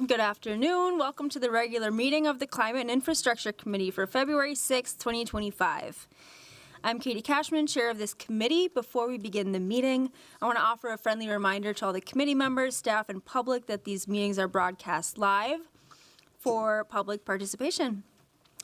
Good afternoon. Welcome to the regular meeting of the Climate and Infrastructure Committee for February 6, 2025. I'm Katie Cashman, chair of this committee. Before we begin the meeting, I want to offer a friendly reminder to all the committee members, staff, and public that these meetings are broadcast live for public participation.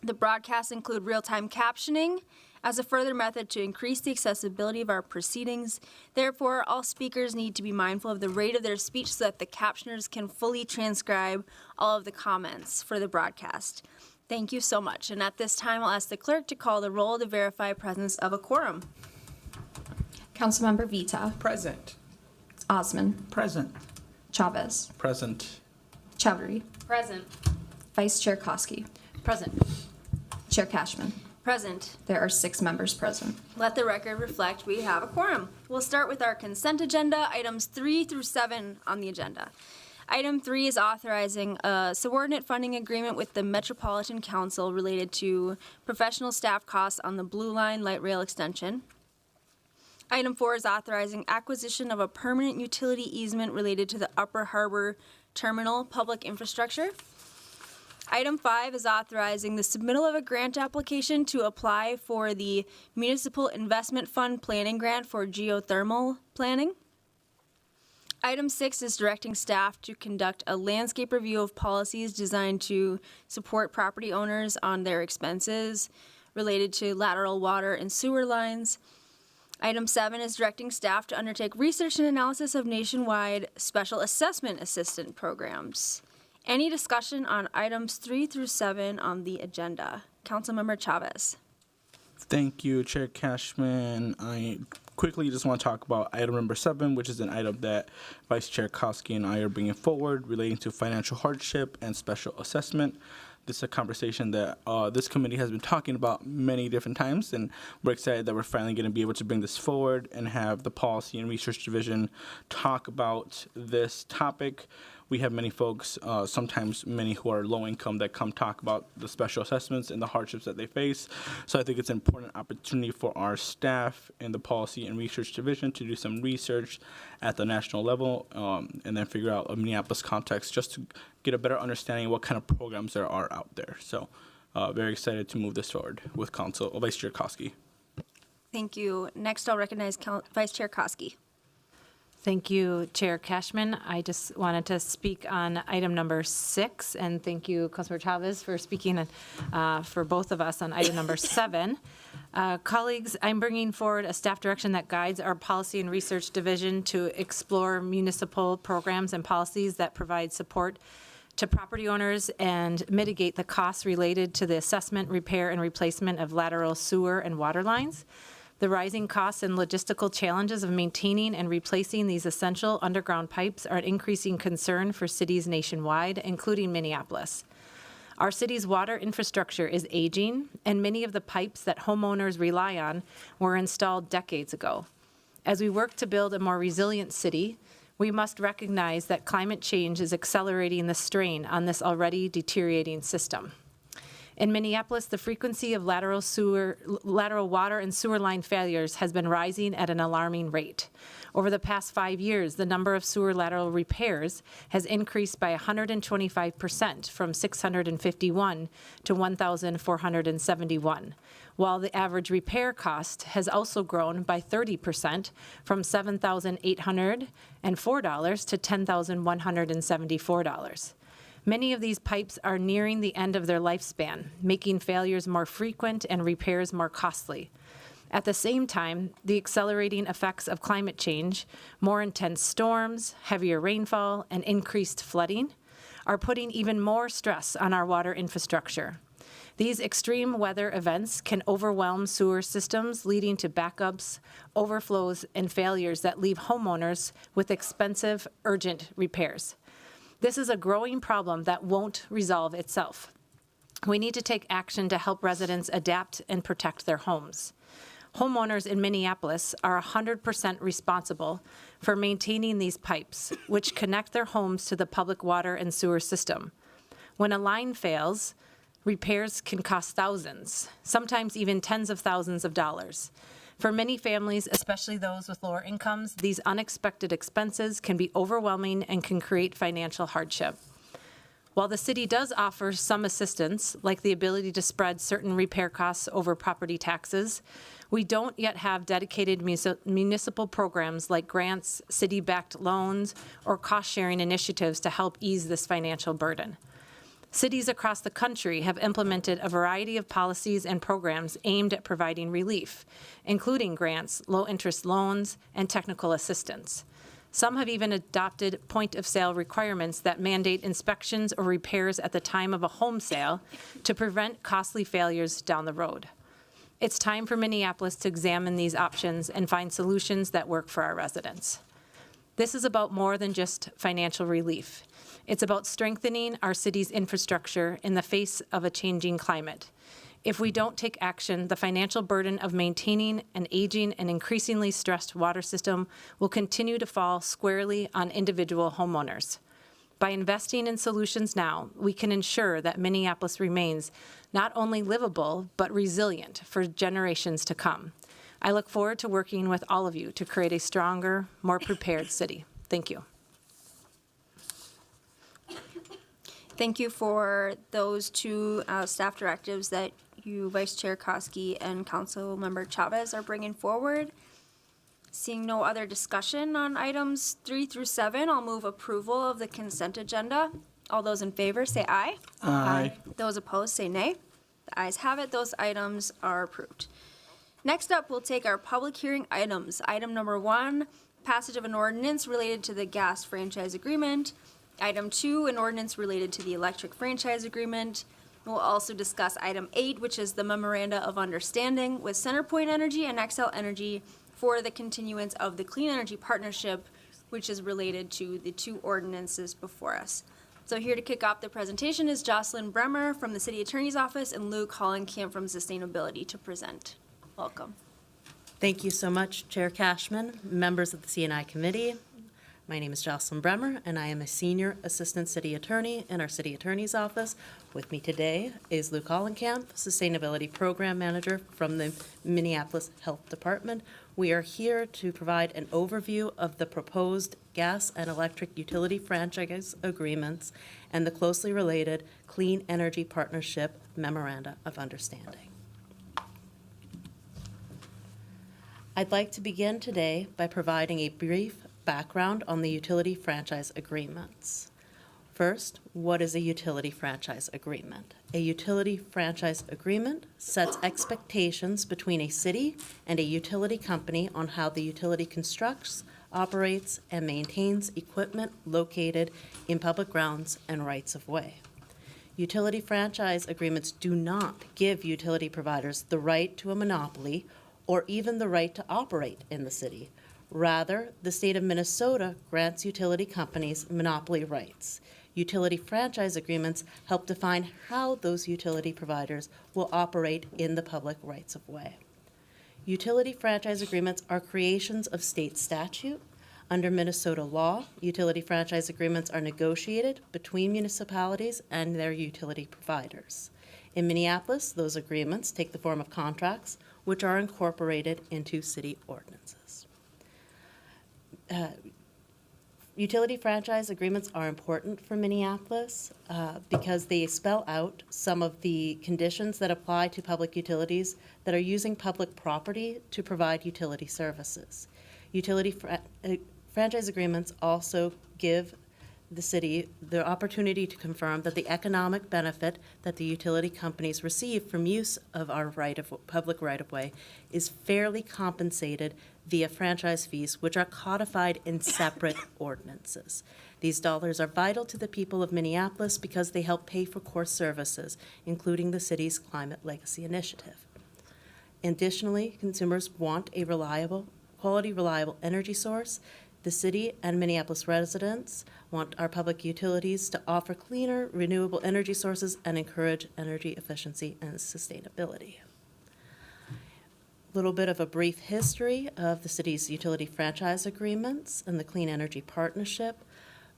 The broadcasts include real-time captioning as a further method to increase the accessibility of our proceedings. Therefore, all speakers need to be mindful of the rate of their speech so that the captioners can fully transcribe all of the comments for the broadcast. Thank you so much. And at this time, I'll ask the clerk to call the roll to verify presence of a quorum. Councilmember Vita. Present. Osman. Present. Chavez. Present. Chowdhury. Present. Vice Chair Koski. Present. Chair Cashman. Present. There are 6 members present. Let the record reflect we have a quorum. We'll start with our consent agenda, items 3 through 7 on the agenda. Item 3 is authorizing a subordinate funding agreement with the Metropolitan Council related to professional staff costs on the Blue Line light rail extension. Item 4 is authorizing acquisition of a permanent utility easement related to the Upper Harbor Terminal public infrastructure. Item 5 is authorizing the submittal of a grant application to apply for the Municipal Investment Fund Planning Grant for geothermal planning. Item 6 is directing staff to conduct a landscape review of policies designed to support property owners on their expenses related to lateral water and sewer lines. Item 7 is directing staff to undertake research and analysis of nationwide special assessment assistant programs. Any discussion on items 3 through 7 on the agenda? Councilmember Chavez. Thank you, Chair Cashman. I quickly just want to talk about item number 7, which is an item that Vice Chair Koski and I are bringing forward relating to financial hardship and special assessment. This is a conversation that this committee has been talking about many different times, and we're excited that we're finally going to be able to bring this forward and have the Policy and Research Division talk about this topic. We have many folks, sometimes many who are low income, that come talk about the special assessments and the hardships that they face. So I think it's an important opportunity for our staff in the Policy and Research Division to do some research at the national level and then figure out a Minneapolis context just to get a better understanding of what kind of programs there are out there. So very excited to move this forward with Vice Chair Koski. Thank you. Next, I'll recognize Vice Chair Koski. Thank you, Chair Cashman. I just wanted to speak on item number 6, and thank you, Councilmember Chavez, for speaking for both of us on item number 7. Colleagues, I'm bringing forward a staff direction that guides our Policy and Research Division to explore municipal programs and policies that provide support to property owners and mitigate the costs related to the assessment, repair, and replacement of lateral sewer and water lines. The rising costs and logistical challenges of maintaining and replacing these essential underground pipes are an increasing concern for cities nationwide, including Minneapolis. Our city's water infrastructure is aging, and many of the pipes that homeowners rely on were installed decades ago. As we work to build a more resilient city, we must recognize that climate change is accelerating the strain on this already deteriorating system. In Minneapolis, the frequency of lateral water and sewer line failures has been rising at an alarming rate. Over the past 5 years, the number of sewer lateral repairs has increased by 125% from 651 to 1,471, while the average repair cost has also grown by 30% from $7,804 to $10,174. Many of these pipes are nearing the end of their lifespan, making failures more frequent and repairs more costly. At the same time, the accelerating effects of climate change, more intense storms, heavier rainfall, and increased flooding are putting even more stress on our water infrastructure. These extreme weather events can overwhelm sewer systems, leading to backups, overflows, and failures that leave homeowners with expensive, urgent repairs. This is a growing problem that won't resolve itself. We need to take action to help residents adapt and protect their homes. Homeowners in Minneapolis are 100% responsible for maintaining these pipes, which connect their homes to the public water and sewer system. When a line fails, repairs can cost thousands, sometimes even tens of thousands of dollars. For many families, especially those with lower incomes, these unexpected expenses can be overwhelming and can create financial hardship. While the city does offer some assistance, like the ability to spread certain repair costs over property taxes, we don't yet have dedicated municipal programs like grants, city-backed loans, or cost-sharing initiatives to help ease this financial burden. Cities across the country have implemented a variety of policies and programs aimed at providing relief, including grants, low-interest loans, and technical assistance. Some have even adopted point-of-sale requirements that mandate inspections or repairs at the time of a home sale to prevent costly failures down the road. It's time for Minneapolis to examine these options and find solutions that work for our residents. This is about more than just financial relief. It's about strengthening our city's infrastructure in the face of a changing climate. If we don't take action, the financial burden of maintaining an aging and increasingly stressed water system will continue to fall squarely on individual homeowners. By investing in solutions now, we can ensure that Minneapolis remains not only livable, but resilient for generations to come. I look forward to working with all of you to create a stronger, more prepared city. Thank you. Thank you for those two staff directives that you, Vice Chair Koski and Council Member Chavez, are bringing forward. Seeing no other discussion on items 3 through 7, I'll move approval of the consent agenda. All those in favor say aye. Aye. Those opposed say nay. The ayes have it. Those items are approved. Next up, we'll take our public hearing items. Item number 1, passage of an ordinance related to the gas franchise agreement. Item 2, an ordinance related to the electric franchise agreement. We'll also discuss item 8, which is the memoranda of understanding with CenterPoint Energy and Xcel Energy for the continuance of the Clean Energy Partnership, which is related to the two ordinances before us. So here to kick off the presentation is Jocelyn Bremer from the City Attorney's Office and Luke Hollenkamp from Sustainability to present. Welcome. Thank you so much, Chair Cashman, members of the CNI Committee. My name is Jocelyn Bremer, and I am a Senior Assistant City Attorney in our City Attorney's Office. With me today is Luke Hollenkamp, Sustainability Program Manager from the Minneapolis Health Department. We are here to provide an overview of the proposed gas and electric utility franchise agreements and the closely related Clean Energy Partnership Memoranda of Understanding. I'd like to begin today by providing a brief background on the utility franchise agreements. First, what is a utility franchise agreement? A utility franchise agreement sets expectations between a city and a utility company on how the utility constructs, operates, and maintains equipment located in public grounds and rights of way. Utility franchise agreements do not give utility providers the right to a monopoly or even the right to operate in the city. Rather, the state of Minnesota grants utility companies monopoly rights. Utility franchise agreements help define how those utility providers will operate in the public rights of way. Utility franchise agreements are creations of state statute. Under Minnesota law, utility franchise agreements are negotiated between municipalities and their utility providers. In Minneapolis, those agreements take the form of contracts, which are incorporated into city ordinances. Utility franchise agreements are important for Minneapolis because they spell out some of the conditions that apply to public utilities that are using public property to provide utility services. Utility franchise agreements also give the city the opportunity to confirm that the economic benefit that the utility companies receive from use of our public right-of-way is fairly compensated via franchise fees, which are codified in separate ordinances. These dollars are vital to the people of Minneapolis because they help pay for core services, including the city's Climate Legacy Initiative. Additionally, consumers want a quality, reliable energy source. The city and Minneapolis residents want our public utilities to offer cleaner, renewable energy sources and encourage energy efficiency and sustainability. A little bit of a brief history of the city's utility franchise agreements and the Clean Energy Partnership.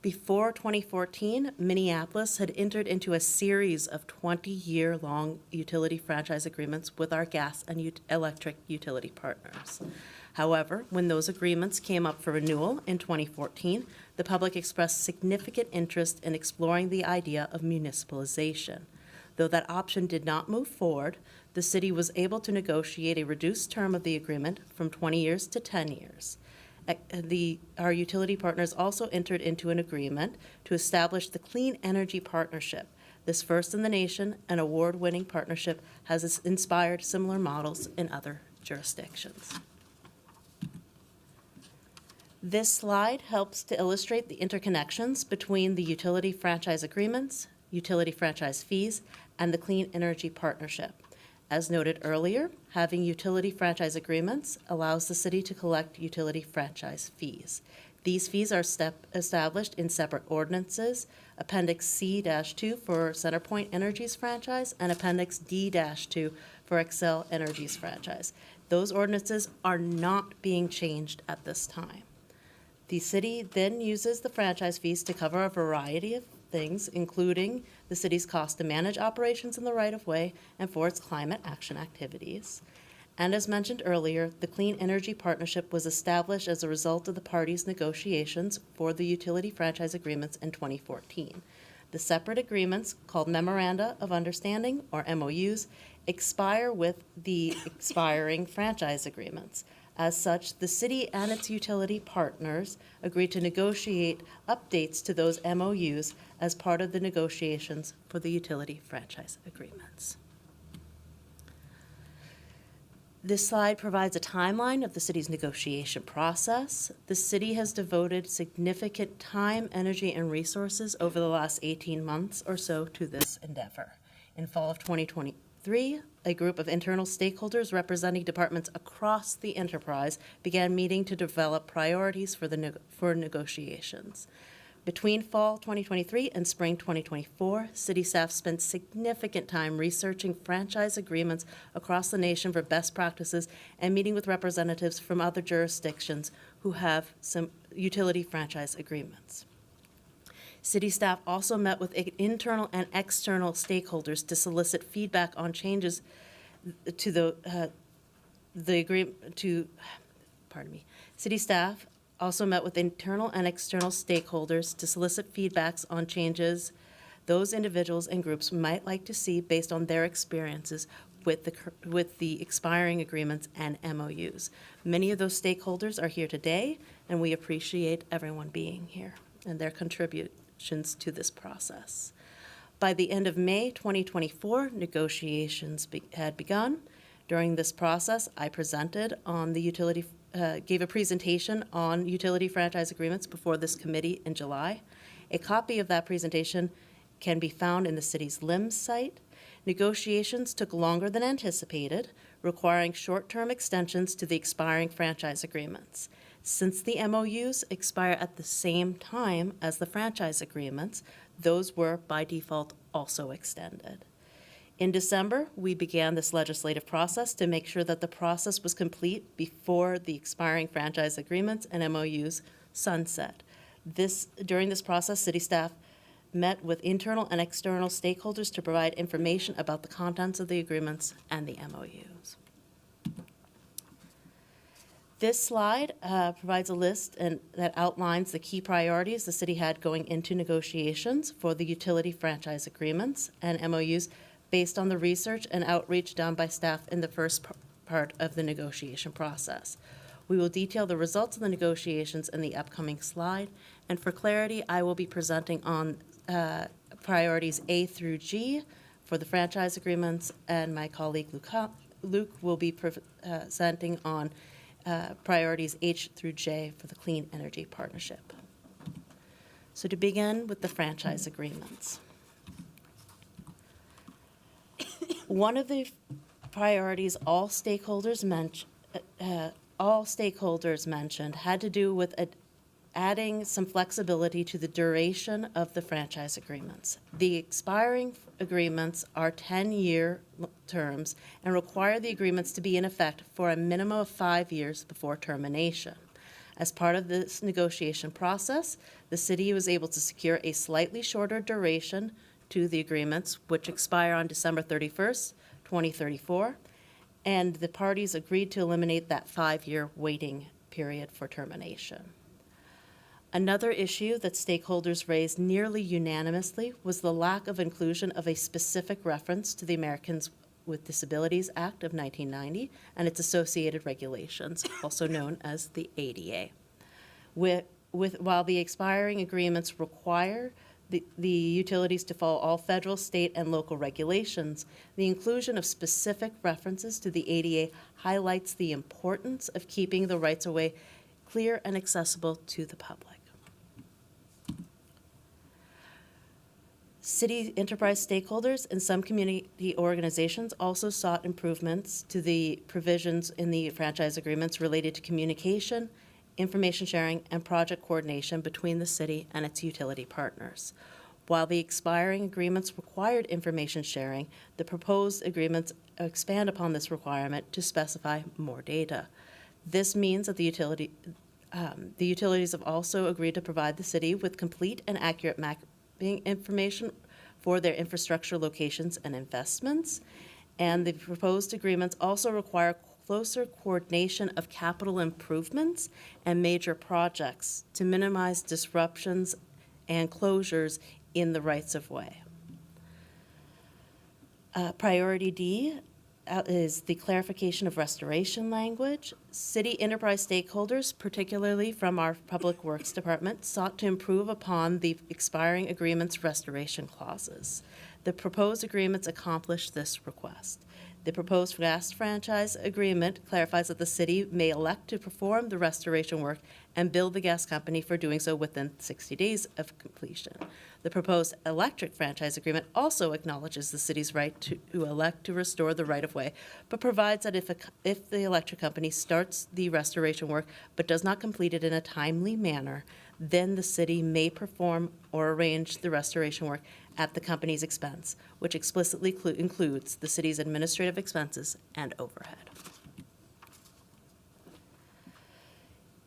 Before 2014, Minneapolis had entered into a series of 20-year-long utility franchise agreements with our gas and electric utility partners. However, when those agreements came up for renewal in 2014, the public expressed significant interest in exploring the idea of municipalization. Though that option did not move forward, the city was able to negotiate a reduced term of the agreement from 20 years to 10 years. Our utility partners also entered into an agreement to establish the Clean Energy Partnership. This first in the nation and award-winning partnership has inspired similar models in other jurisdictions. This slide helps to illustrate the interconnections between the utility franchise agreements, utility franchise fees, and the Clean Energy Partnership. As noted earlier, having utility franchise agreements allows the city to collect utility franchise fees. These fees are established in separate ordinances, Appendix C-2 for CenterPoint Energy's franchise and Appendix D-2 for Excel Energy's franchise. Those ordinances are not being changed at this time. The city then uses the franchise fees to cover a variety of things, including the city's cost to manage operations in the right-of-way and for its climate action activities. And as mentioned earlier, the Clean Energy Partnership was established as a result of the parties' negotiations for the utility franchise agreements in 2014. The separate agreements, called Memoranda of Understanding, or MOUs, expire with the expiring franchise agreements. As such, the city and its utility partners agreed to negotiate updates to those MOUs as part of the negotiations for the utility franchise agreements. This slide provides a timeline of the city's negotiation process. The city has devoted significant time, energy, and resources over the last 18 months or so to this endeavor. In fall of 2023, a group of internal stakeholders representing departments across the enterprise began meeting to develop priorities for negotiations. Between fall 2023 and spring 2024, city staff spent significant time researching franchise agreements across the nation for best practices and meeting with representatives from other jurisdictions who have some utility franchise agreements. City staff also met with internal and external stakeholders to solicit feedback on changes to the agreement to, pardon me. City staff also met with internal and external stakeholders to solicit feedbacks on changes those individuals and groups might like to see based on their experiences with the expiring agreements and MOUs. Many of those stakeholders are here today, and we appreciate everyone being here and their contributions to this process. By the end of May 2024, negotiations had begun. During this process, I presented on the gave a presentation on utility franchise agreements before this committee in July. A copy of that presentation can be found in the city's LIMS site. Negotiations took longer than anticipated, requiring short-term extensions to the expiring franchise agreements. Since the MOUs expire at the same time as the franchise agreements, those were by default also extended. In December, we began this legislative process to make sure that the process was complete before the expiring franchise agreements and MOUs sunset. During this process, city staff met with internal and external stakeholders to provide information about the contents of the agreements and the MOUs. This slide provides a list that outlines the key priorities the city had going into negotiations for the utility franchise agreements and MOUs based on the research and outreach done by staff in the first part of the negotiation process. We will detail the results of the negotiations in the upcoming slide, and for clarity, I will be presenting on priorities A through G for the franchise agreements, and my colleague Luke will be presenting on priorities H through J for the Clean Energy Partnership. So to begin with the franchise agreements. One of the priorities all stakeholders mentioned had to do with adding some flexibility to the duration of the franchise agreements. The expiring agreements are 10-year terms and require the agreements to be in effect for a minimum of 5 years before termination. As part of this negotiation process, the city was able to secure a slightly shorter duration to the agreements, which expire on December 31st, 2034, and the parties agreed to eliminate that 5-year waiting period for termination. Another issue that stakeholders raised nearly unanimously was the lack of inclusion of a specific reference to the Americans with Disabilities Act of 1990 and its associated regulations, also known as the ADA. While the expiring agreements require the utilities to follow all federal, state, and local regulations, the inclusion of specific references to the ADA highlights the importance of keeping the rights-of-way clear and accessible to the public. City enterprise stakeholders and some community organizations also sought improvements to the provisions in the franchise agreements related to communication, information sharing, and project coordination between the city and its utility partners. While the expiring agreements required information sharing, the proposed agreements expand upon this requirement to specify more data. This means that the utilities have also agreed to provide the city with complete and accurate mapping information for their infrastructure locations and investments. And the proposed agreements also require closer coordination of capital improvements and major projects to minimize disruptions and closures in the rights-of-way. Priority D is the clarification of restoration language. City enterprise stakeholders, particularly from our Public Works Department, sought to improve upon the expiring agreement's restoration clauses. The proposed agreements accomplish this request. The proposed gas franchise agreement clarifies that the city may elect to perform the restoration work and bill the gas company for doing so within 60 days of completion. The proposed electric franchise agreement also acknowledges the city's right to elect to restore the right-of-way, but provides that if the electric company starts the restoration work but does not complete it in a timely manner, then the city may perform or arrange the restoration work at the company's expense, which explicitly includes the city's administrative expenses and overhead.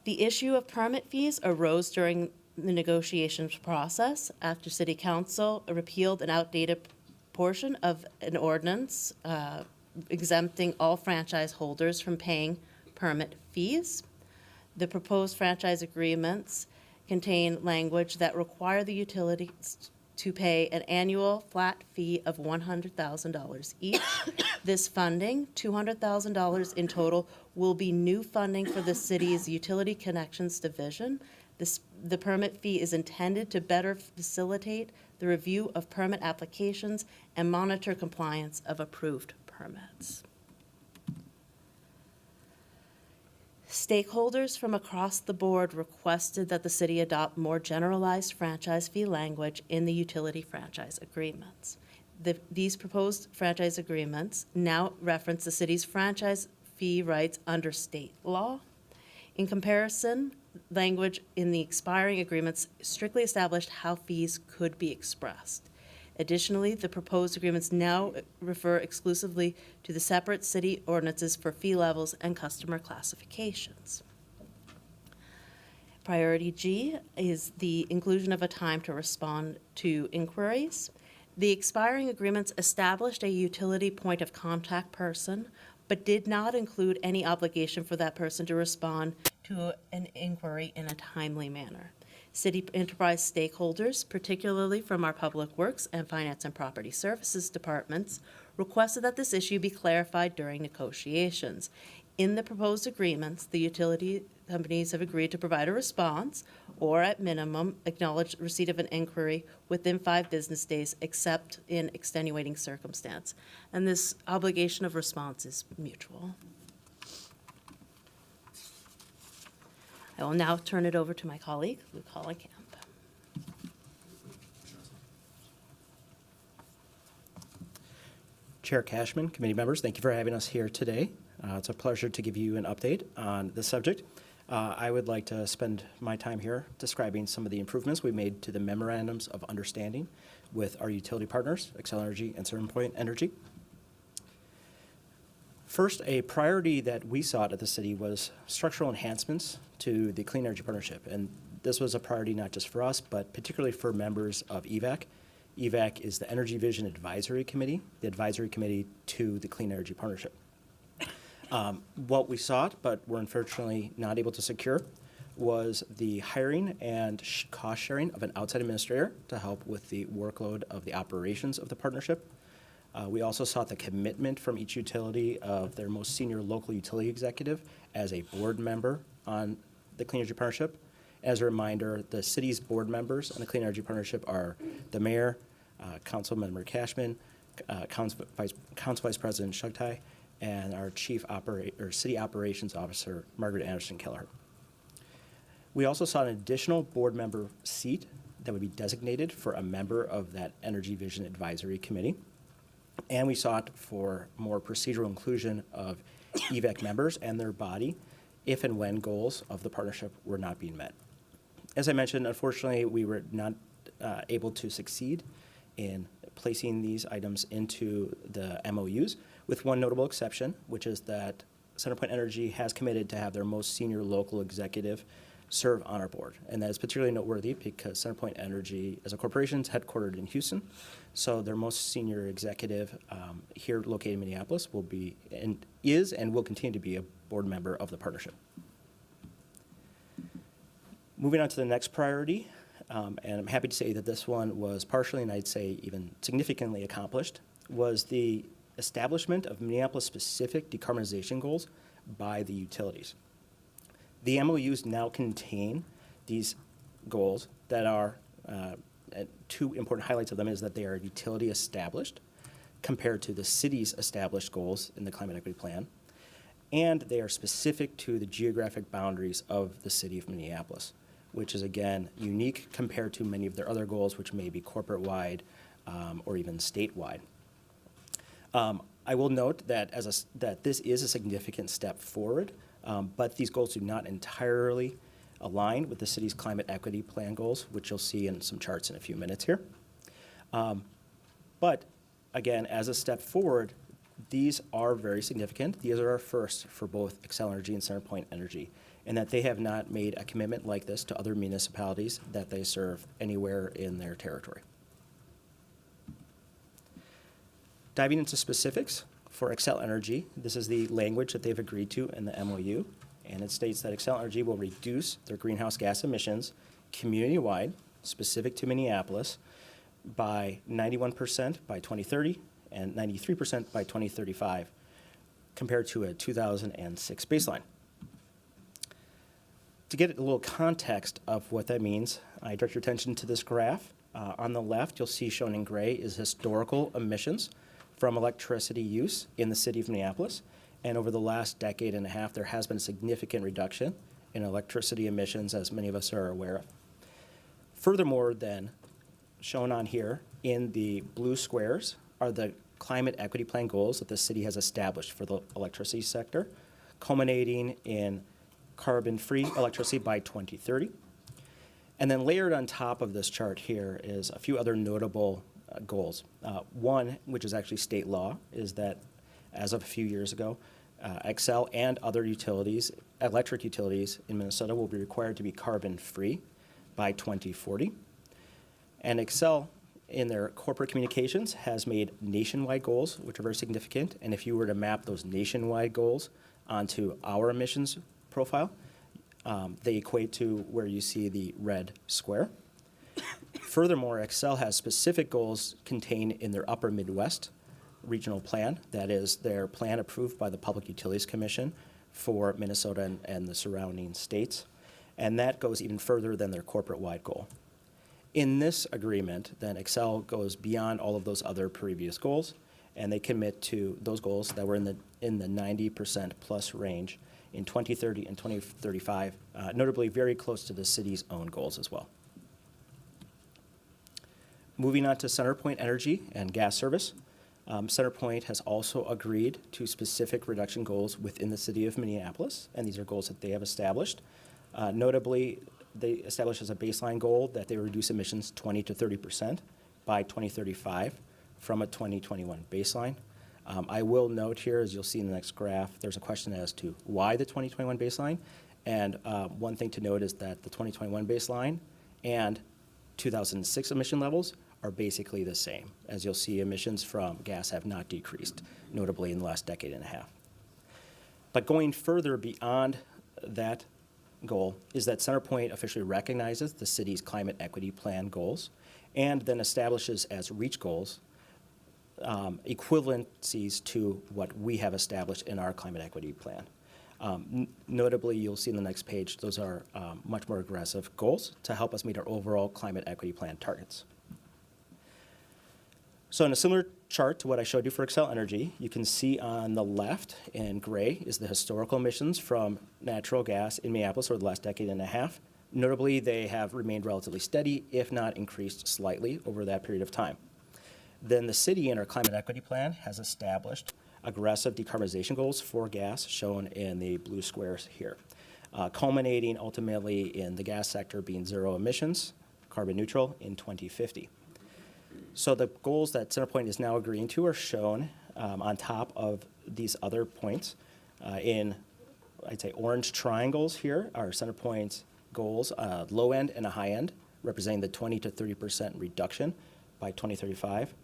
The issue of permit fees arose during the negotiations process after City Council repealed an outdated portion of an ordinance exempting all franchise holders from paying permit fees. The proposed franchise agreements contain language that require the utilities to pay an annual flat fee of $100,000 each. This funding, $200,000 in total, will be new funding for the city's Utility Connections Division. The permit fee is intended to better facilitate the review of permit applications and monitor compliance of approved permits. Stakeholders from across the board requested that the city adopt more generalized franchise fee language in the utility franchise agreements. These proposed franchise agreements now reference the city's franchise fee rights under state law. In comparison, language in the expiring agreements strictly established how fees could be expressed. Additionally, the proposed agreements now refer exclusively to the separate city ordinances for fee levels and customer classifications. Priority G is the inclusion of a time to respond to inquiries. The expiring agreements established a utility point of contact person, but did not include any obligation for that person to respond to an inquiry in a timely manner. City enterprise stakeholders, particularly from our Public Works and Finance and Property Services departments, requested that this issue be clarified during negotiations. In the proposed agreements, the utility companies have agreed to provide a response, or at minimum, acknowledge receipt of an inquiry within 5 business days, except in extenuating circumstance. And this obligation of response is mutual. I will now turn it over to my colleague, Luke Hollenkamp. Chair Cashman, committee members, thank you for having us here today. It's a pleasure to give you an update on this subject. I would like to spend my time here describing some of the improvements we made to the memorandums of understanding with our utility partners, Xcel Energy and CertainPoint Energy. First, a priority that we sought at the city was structural enhancements to the Clean Energy Partnership. And this was a priority not just for us, but particularly for members of EVAC. EVAC is the Energy Vision Advisory Committee, the advisory committee to the Clean Energy Partnership. What we sought, but were unfortunately not able to secure, was the hiring and cost sharing of an outside administrator to help with the workload of the operations of the partnership. We also sought the commitment from each utility of their most senior local utility executive as a board member on the Clean Energy Partnership. As a reminder, the city's board members on the Clean Energy Partnership are the mayor, council member Cashman, council vice president Shugtai, and our city operations officer, Margaret Anderson Keller. We also sought an additional board member seat that would be designated for a member of that Energy Vision Advisory Committee. And we sought for more procedural inclusion of EVAC members and their body if and when goals of the partnership were not being met. As I mentioned, unfortunately, we were not able to succeed in placing these items into the MOUs, with one notable exception, which is that CenterPoint Energy has committed to have their most senior local executive serve on our board. And that is particularly noteworthy because CenterPoint Energy, as a corporation, is headquartered in Houston. So their most senior executive here located in Minneapolis will be and is and will continue to be a board member of the partnership. Moving on to the next priority, and I'm happy to say that this one was partially, and I'd say even significantly accomplished, was the establishment of Minneapolis-specific decarbonization goals by the utilities. The MOUs now contain these goals that are, two important highlights of them is that they are utility established compared to the city's established goals in the Climate Equity Plan, and they are specific to the geographic boundaries of the city of Minneapolis, which is, again, unique compared to many of their other goals, which may be corporate-wide or even statewide. I will note that that this is a significant step forward, but these goals do not entirely align with the city's climate equity plan goals, which you'll see in some charts in a few minutes here. But again, as a step forward, these are very significant. These are our first for both Xcel Energy and CenterPoint Energy, and that they have not made a commitment like this to other municipalities that they serve anywhere in their territory. Diving into specifics, for Xcel Energy, this is the language that they've agreed to in the MOU, and it states that Xcel Energy will reduce their greenhouse gas emissions community-wide, specific to Minneapolis, by 91% by 2030 and 93% by 2035, compared to a 2006 baseline. To get a little context of what that means, I direct your attention to this graph. On the left, you'll see shown in gray is historical emissions from electricity use in the city of Minneapolis. And over the last decade and a half, there has been a significant reduction in electricity emissions, as many of us are aware of. Furthermore, then, shown on here in the blue squares are the climate equity plan goals that the city has established for the electricity sector, culminating in carbon-free electricity by 2030. And then layered on top of this chart here is a few other notable goals. One, which is actually state law, is that as of a few years ago, Xcel and other utilities, electric utilities in Minnesota, will be required to be carbon-free by 2040. And Xcel, in their corporate communications, has made nationwide goals, which are very significant. And if you were to map those nationwide goals onto our emissions profile, they equate to where you see the red square. Furthermore, Xcel has specific goals contained in their Upper Midwest regional plan. That is their plan approved by the Public Utilities Commission for Minnesota and the surrounding states. And that goes even further than their corporate-wide goal. In this agreement, then Xcel goes beyond all of those other previous goals, and they commit to those goals that were in the 90% plus range in 2030 and 2035, notably very close to the city's own goals as well. Moving on to CenterPoint Energy and gas service. CenterPoint has also agreed to specific reduction goals within the city of Minneapolis, and these are goals that they have established. Notably, they established as a baseline goal that they reduce emissions 20 to 30% by 2035 from a 2021 baseline. I will note here, as you'll see in the next graph, there's a question as to why the 2021 baseline. And one thing to note is that the 2021 baseline and 2006 emission levels are basically the same. As you'll see, emissions from gas have not decreased, notably in the last decade and a half. But going further beyond that goal is that CenterPoint officially recognizes the city's climate equity plan goals and then establishes as REACH goals equivalencies to what we have established in our climate equity plan. Notably, you'll see in the next page, those are much more aggressive goals to help us meet our overall climate equity plan targets. So in a similar chart to what I showed you for Xcel Energy, you can see on the left in gray is the historical emissions from natural gas in Minneapolis over the last decade and a half. Notably, they have remained relatively steady, if not increased slightly over that period of time. Then the city in our climate equity plan has established aggressive decarbonization goals for gas, shown in the blue squares here, culminating ultimately in the gas sector being zero emissions, carbon neutral in 2050. So the goals that CenterPoint is now agreeing to are shown on top of these other points. In, I'd say, orange triangles here are CenterPoint's goals, low end and a high end, representing the 20 to 30% reduction by 2035.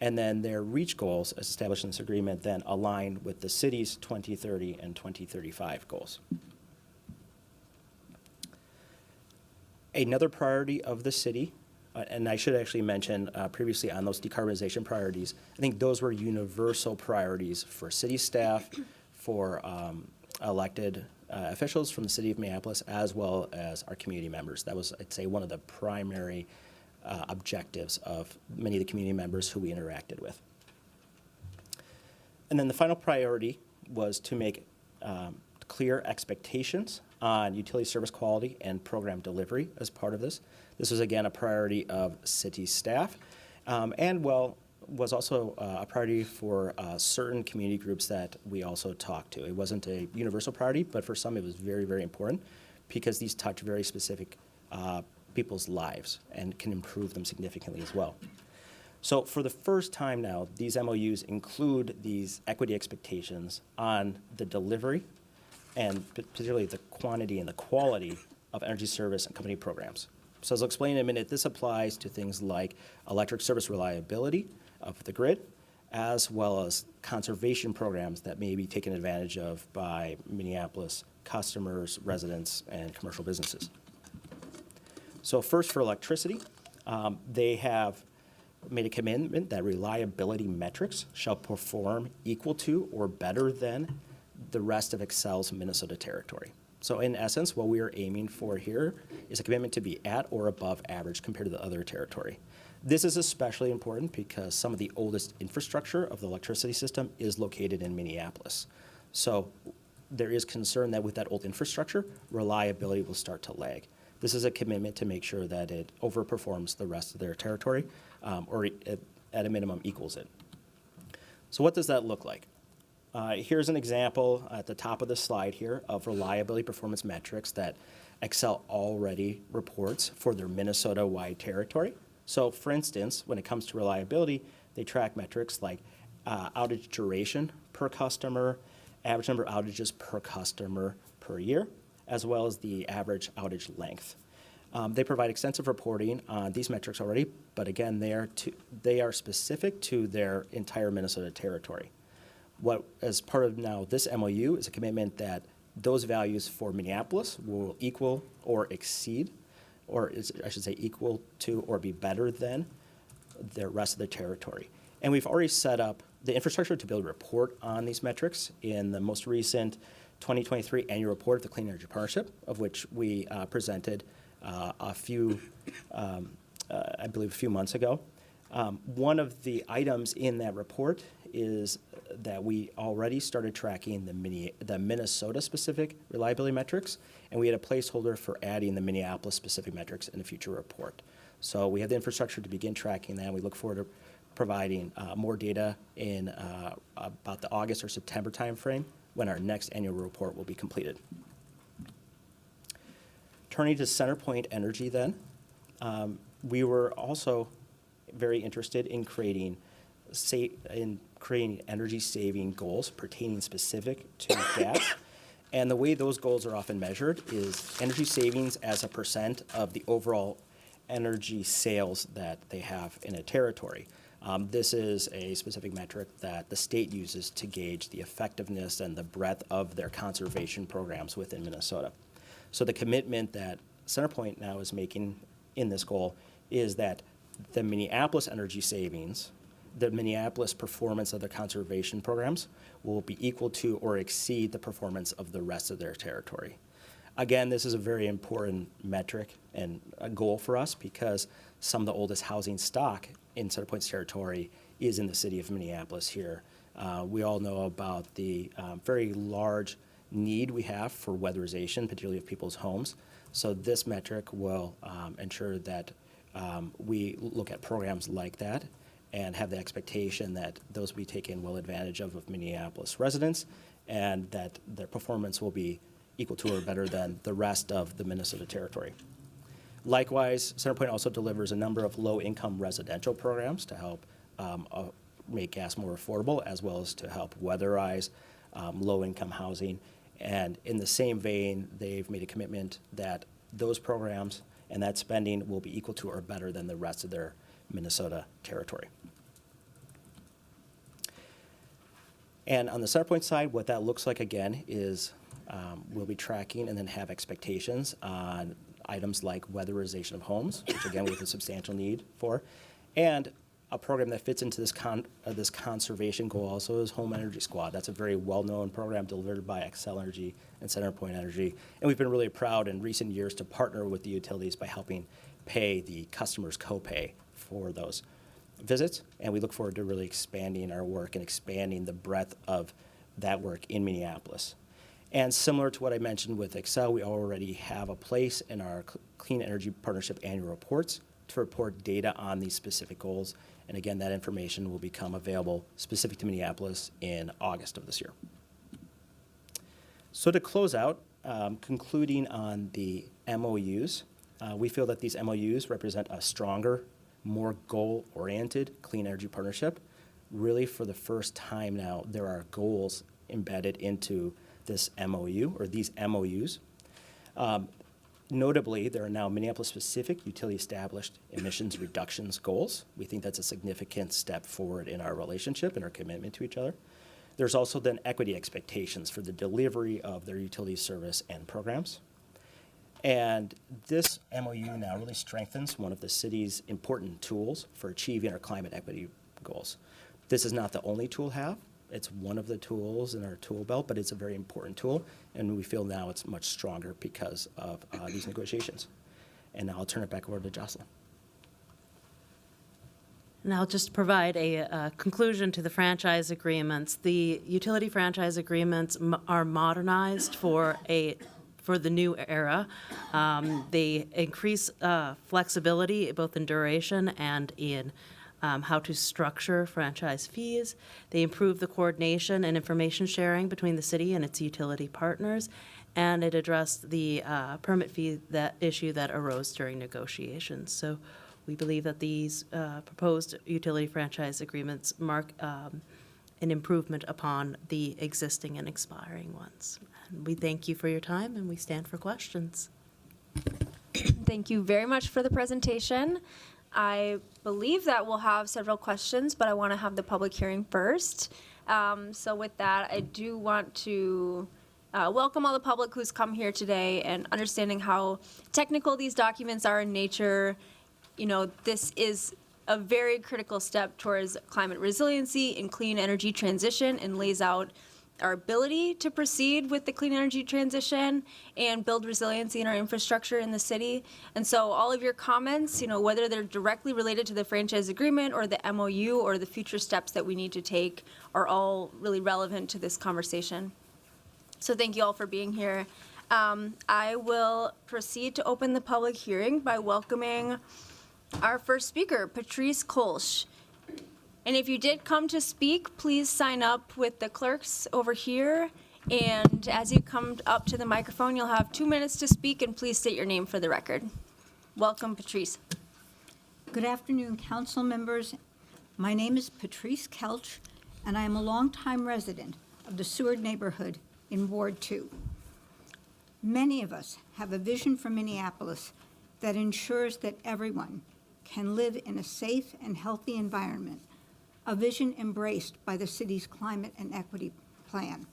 And then their REACH goals, as established in this agreement, then align with the city's 2030 and 2035 goals. Another priority of the city, and I should actually mention previously on those decarbonization priorities, I think those were universal priorities for city staff, for elected officials from the city of Minneapolis, as well as our community members. That was, I'd say, one of the primary objectives of many of the community members who we interacted with. And then the final priority was to make clear expectations on utility service quality and program delivery as part of this. This was, again, a priority of city staff, and, well, was also a priority for certain community groups that we also talked to. It wasn't a universal priority, but for some it was very, very important because these touch very specific people's lives and can improve them significantly as well. So for the first time now, these MOUs include these equity expectations on the delivery and particularly the quantity and the quality of energy service and company programs. So as I'll explain in a minute, this applies to things like electric service reliability of the grid, as well as conservation programs that may be taken advantage of by Minneapolis customers, residents, and commercial businesses. So first, for electricity, they have made a commitment that reliability metrics shall perform equal to or better than the rest of Xcel's Minnesota territory. So in essence, what we are aiming for here is a commitment to be at or above average compared to the other territory. This is especially important because some of the oldest infrastructure of the electricity system is located in Minneapolis. So there is concern that with that old infrastructure, reliability will start to lag. This is a commitment to make sure that it overperforms the rest of their territory, or at a minimum equals it. So what does that look like? Here's an example at the top of the slide here of reliability performance metrics that Xcel already reports for their Minnesota-wide territory. So for instance, when it comes to reliability, they track metrics like outage duration per customer, average number of outages per customer per year, as well as the average outage length. They provide extensive reporting on these metrics already, but again, they are specific to their entire Minnesota territory. What, as part of now this MOU, is a commitment that those values for Minneapolis will equal or exceed, or I should say equal to or be better than the rest of the territory. And we've already set up the infrastructure to be able to report on these metrics in the most recent 2023 annual report of the Clean Energy Partnership, of which we presented I believe a few months ago. One of the items in that report is that we already started tracking the Minnesota-specific reliability metrics, and we had a placeholder for adding the Minneapolis-specific metrics in a future report. So we have the infrastructure to begin tracking that, and we look forward to providing more data in about the August or September timeframe when our next annual report will be completed. Turning to CenterPoint Energy then, we were also very interested in creating energy-saving goals pertaining specific to gas. And the way those goals are often measured is energy savings as a % of the overall energy sales that they have in a territory. This is a specific metric that the state uses to gauge the effectiveness and the breadth of their conservation programs within Minnesota. So the commitment that CenterPoint now is making in this goal is that the Minneapolis energy savings, the Minneapolis performance of their conservation programs will be equal to or exceed the performance of the rest of their territory. Again, this is a very important metric and a goal for us because some of the oldest housing stock in CenterPoint's territory is in the city of Minneapolis here. We all know about the very large need we have for weatherization, particularly of people's homes. So this metric will ensure that we look at programs like that and have the expectation that those will be taken well advantage of Minneapolis residents, and that their performance will be equal to or better than the rest of the Minnesota territory. Likewise, CenterPoint also delivers a number of low-income residential programs to help make gas more affordable, as well as to help weatherize low-income housing. And in the same vein, they've made a commitment that those programs and that spending will be equal to or better than the rest of their Minnesota territory. And on the CenterPoint side, what that looks like again is we'll be tracking and then have expectations on items like weatherization of homes, which again we have a substantial need for, and a program that fits into this conservation goal also is Home Energy Squad. That's a very well-known program delivered by Xcel Energy and CenterPoint Energy, and we've been really proud in recent years to partner with the utilities by helping pay the customers' copay for those visits, and we look forward to really expanding our work and expanding the breadth of that work in Minneapolis. And similar to what I mentioned with Xcel, we already have a place in our Clean Energy Partnership annual reports to report data on these specific goals. And again, that information will become available specific to Minneapolis in August of this year. So to close out, concluding on the MOUs, we feel that these MOUs represent a stronger, more goal-oriented clean energy partnership. Really, for the first time now, there are goals embedded into this MOU, or these MOUs. Notably, there are now Minneapolis-specific utility-established emissions reductions goals. We think that's a significant step forward in our relationship and our commitment to each other. There's also then equity expectations for the delivery of their utility service and programs. And this MOU now really strengthens one of the city's important tools for achieving our climate equity goals. This is not the only tool we have. It's one of the tools in our tool belt, but it's a very important tool, and we feel now it's much stronger because of these negotiations. And now I'll turn it back over to Jocelyn. And I'll just provide a conclusion to the franchise agreements. The utility franchise agreements are modernized for the new era. They increase flexibility both in duration and in how to structure franchise fees. They improve the coordination and information sharing between the city and its utility partners, and it addressed the permit fee issue that arose during negotiations. So we believe that these proposed utility franchise agreements mark an improvement upon the existing and expiring ones. And we thank you for your time, and we stand for questions. Thank you very much for the presentation. I believe that we'll have several questions, but I want to have the public hearing first. So with that, I do want to welcome all the public who's come here today, and understanding how technical these documents are in nature. You know, this is a very critical step towards climate resiliency and clean energy transition, and lays out our ability to proceed with the clean energy transition and build resiliency in our infrastructure in the city. And so all of your comments, you know, whether they're directly related to the franchise agreement or the MOU or the future steps that we need to take, are all really relevant to this conversation. So thank you all for being here. I will proceed to open the public hearing by welcoming our first speaker, Patrice Kolsch. And if you did come to speak, please sign up with the clerks over here. And as you come up to the microphone, you'll have 2 minutes to speak, and please state your name for the record. Welcome, Patrice. Good afternoon, council members. My name is Patrice Kelch, and I am a longtime resident of the Seward neighborhood in Ward 2. Many of us have a vision for Minneapolis that ensures that everyone can live in a safe and healthy environment, a vision embraced by the city's climate and equity plan.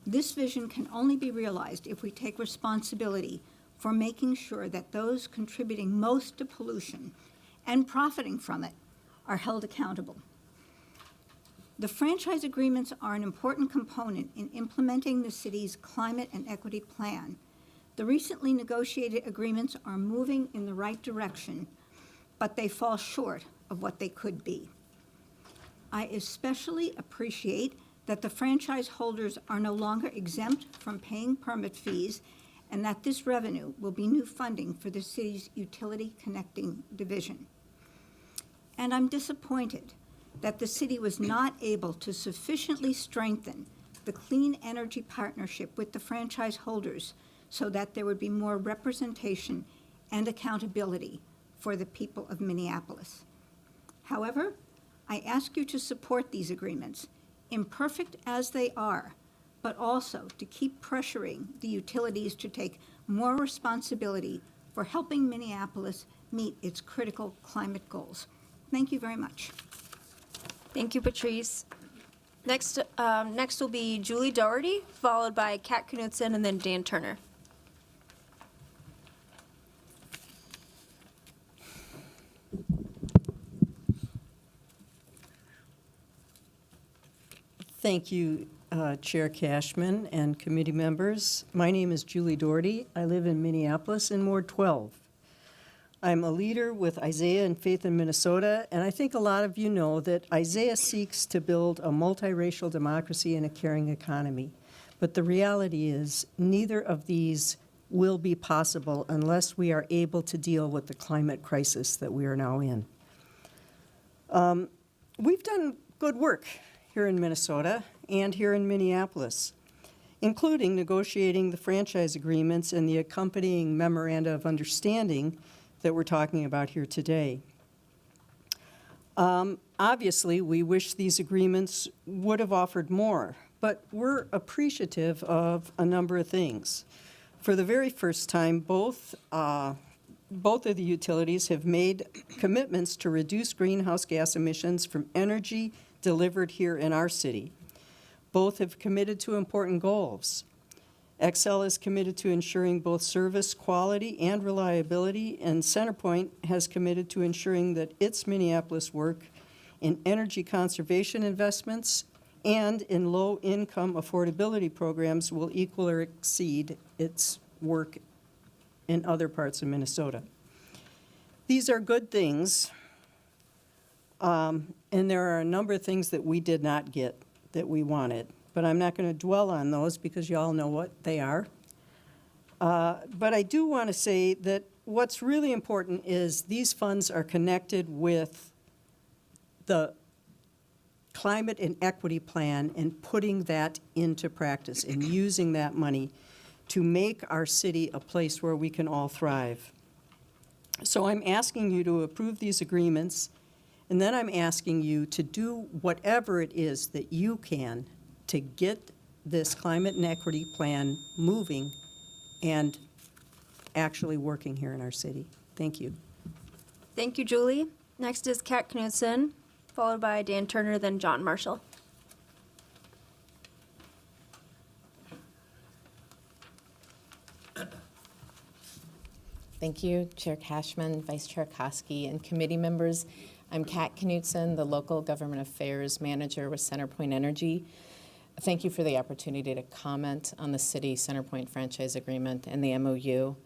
This vision can only be realized if we take responsibility for making sure that those contributing most to pollution and profiting from it are held accountable. The franchise agreements are an important component in implementing the city's climate and equity plan. The recently negotiated agreements are moving in the right direction, but they fall short of what they could be. I especially appreciate that the franchise holders are no longer exempt from paying permit fees and that this revenue will be new funding for the city's utility connecting division. And I'm disappointed that the city was not able to sufficiently strengthen the clean energy partnership with the franchise holders so that there would be more representation and accountability for the people of Minneapolis. However, I ask you to support these agreements, imperfect as they are, but also to keep pressuring the utilities to take more responsibility for helping Minneapolis meet its critical climate goals. Thank you very much. Thank you, Patrice. Next will be Julie Doherty, followed by Kat Knudsen, and then Dan Turner. Thank you, Chair Cashman and committee members. My name is Julie Doherty. I live in Minneapolis in Ward 12. I'm a leader with Isaiah and Faith in Minnesota, and I think a lot of you know that Isaiah seeks to build a multiracial democracy and a caring economy. But the reality is neither of these will be possible unless we are able to deal with the climate crisis that we are now in. We've done good work here in Minnesota and here in Minneapolis, including negotiating the franchise agreements and the accompanying memoranda of understanding that we're talking about here today. Obviously, we wish these agreements would have offered more, but we're appreciative of a number of things. For the very first time, both of the utilities have made commitments to reduce greenhouse gas emissions from energy delivered here in our city. Both have committed to important goals. Xcel is committed to ensuring both service quality and reliability, and CenterPoint has committed to ensuring that its Minneapolis work in energy conservation investments and in low-income affordability programs will equal or exceed its work in other parts of Minnesota. These are good things, and there are a number of things that we did not get that we wanted. But I'm not going to dwell on those because you all know what they are. But I do want to say that what's really important is these funds are connected with the climate and equity plan and putting that into practice and using that money to make our city a place where we can all thrive. So I'm asking you to approve these agreements, and then I'm asking you to do whatever it is that you can to get this climate and equity plan moving and actually working here in our city. Thank you. Thank you, Julie. Next is Kat Knudsen, followed by Dan Turner, then John Marshall. Thank you, Chair Cashman, Vice Chair Koski, and committee members. I'm Kat Knudsen, the Local Government Affairs Manager with CenterPoint Energy. Thank you for the opportunity to comment on the City CenterPoint franchise agreement and the MOU.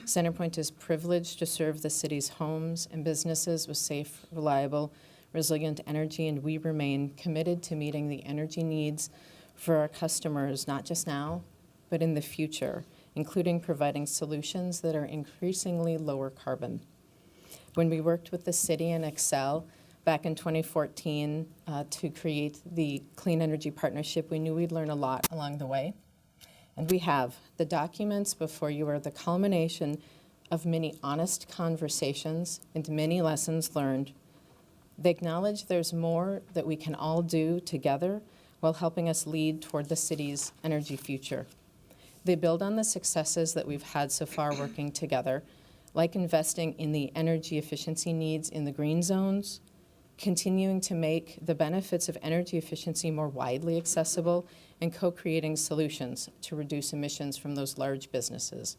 CenterPoint is privileged to serve the city's homes and businesses with safe, reliable, resilient energy, and we remain committed to meeting the energy needs for our customers, not just now, but in the future, including providing solutions that are increasingly lower carbon. When we worked with the city and Xcel back in 2014 to create the Clean Energy Partnership, we knew we'd learn a lot along the way. And we have. The documents before you are the culmination of many honest conversations and many lessons learned. They acknowledge there's more that we can all do together while helping us lead toward the city's energy future. They build on the successes that we've had so far working together, like investing in the energy efficiency needs in the green zones, continuing to make the benefits of energy efficiency more widely accessible, and co-creating solutions to reduce emissions from those large businesses.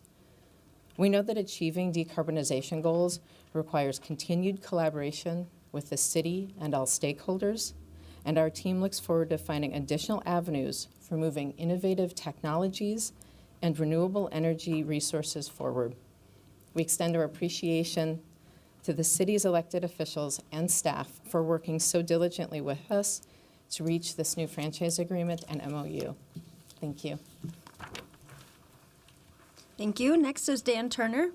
We know that achieving decarbonization goals requires continued collaboration with the city and all stakeholders, and our team looks forward to finding additional avenues for moving innovative technologies and renewable energy resources forward. We extend our appreciation to the city's elected officials and staff for working so diligently with us to reach this new franchise agreement and MOU. Thank you. Thank you. Next is Dan Turner.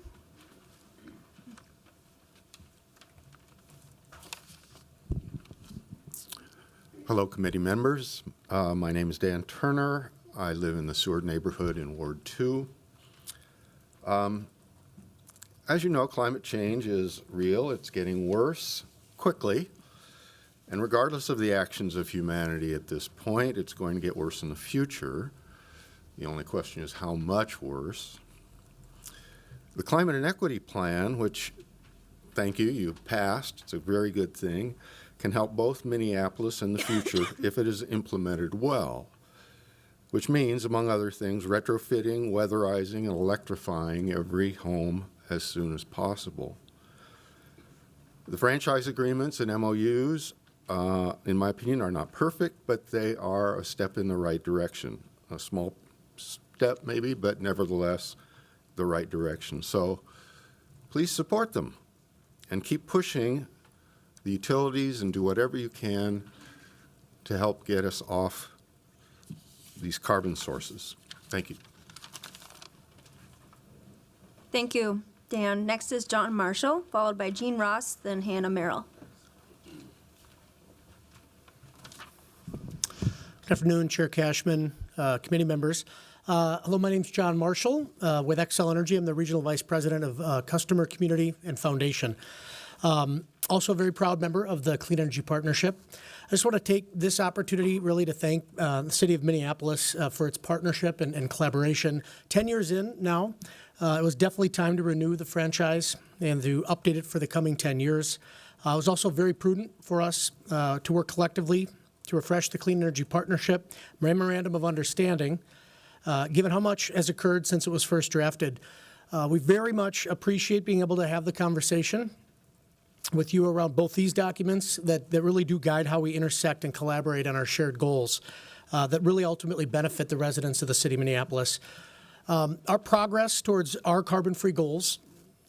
Hello, committee members. My name is Dan Turner. I live in the Seward neighborhood in Ward 2. As you know, climate change is real. It's getting worse quickly. And regardless of the actions of humanity at this point, it's going to get worse in the future. The only question is how much worse. The Climate and Equity Plan, which, thank you, you passed, it's a very good thing, can help both Minneapolis and the future if it is implemented well, which means, among other things, retrofitting, weatherizing, and electrifying every home as soon as possible. The franchise agreements and MOUs, in my opinion, are not perfect, but they are a step in the right direction. A small step, maybe, but nevertheless, the right direction. So please support them and keep pushing the utilities and do whatever you can to help get us off these carbon sources. Thank you. Thank you, Dan. Next is John Marshall, followed by Jean Ross, then Hannah Merrill. Good afternoon, Chair Cashman, committee members. Hello, my name is John Marshall with Xcel Energy. I'm the Regional Vice President of Customer, Community, and Foundation. Also a very proud member of the Clean Energy Partnership. I just want to take this opportunity really to thank the City of Minneapolis for its partnership and collaboration. 10 years in now, it was definitely time to renew the franchise and to update it for the coming 10 years. It was also very prudent for us to work collectively to refresh the Clean Energy Partnership Memorandum of Understanding, given how much has occurred since it was first drafted. We very much appreciate being able to have the conversation with you around both these documents that really do guide how we intersect and collaborate on our shared goals that really ultimately benefit the residents of the city of Minneapolis. Our progress towards our carbon-free goals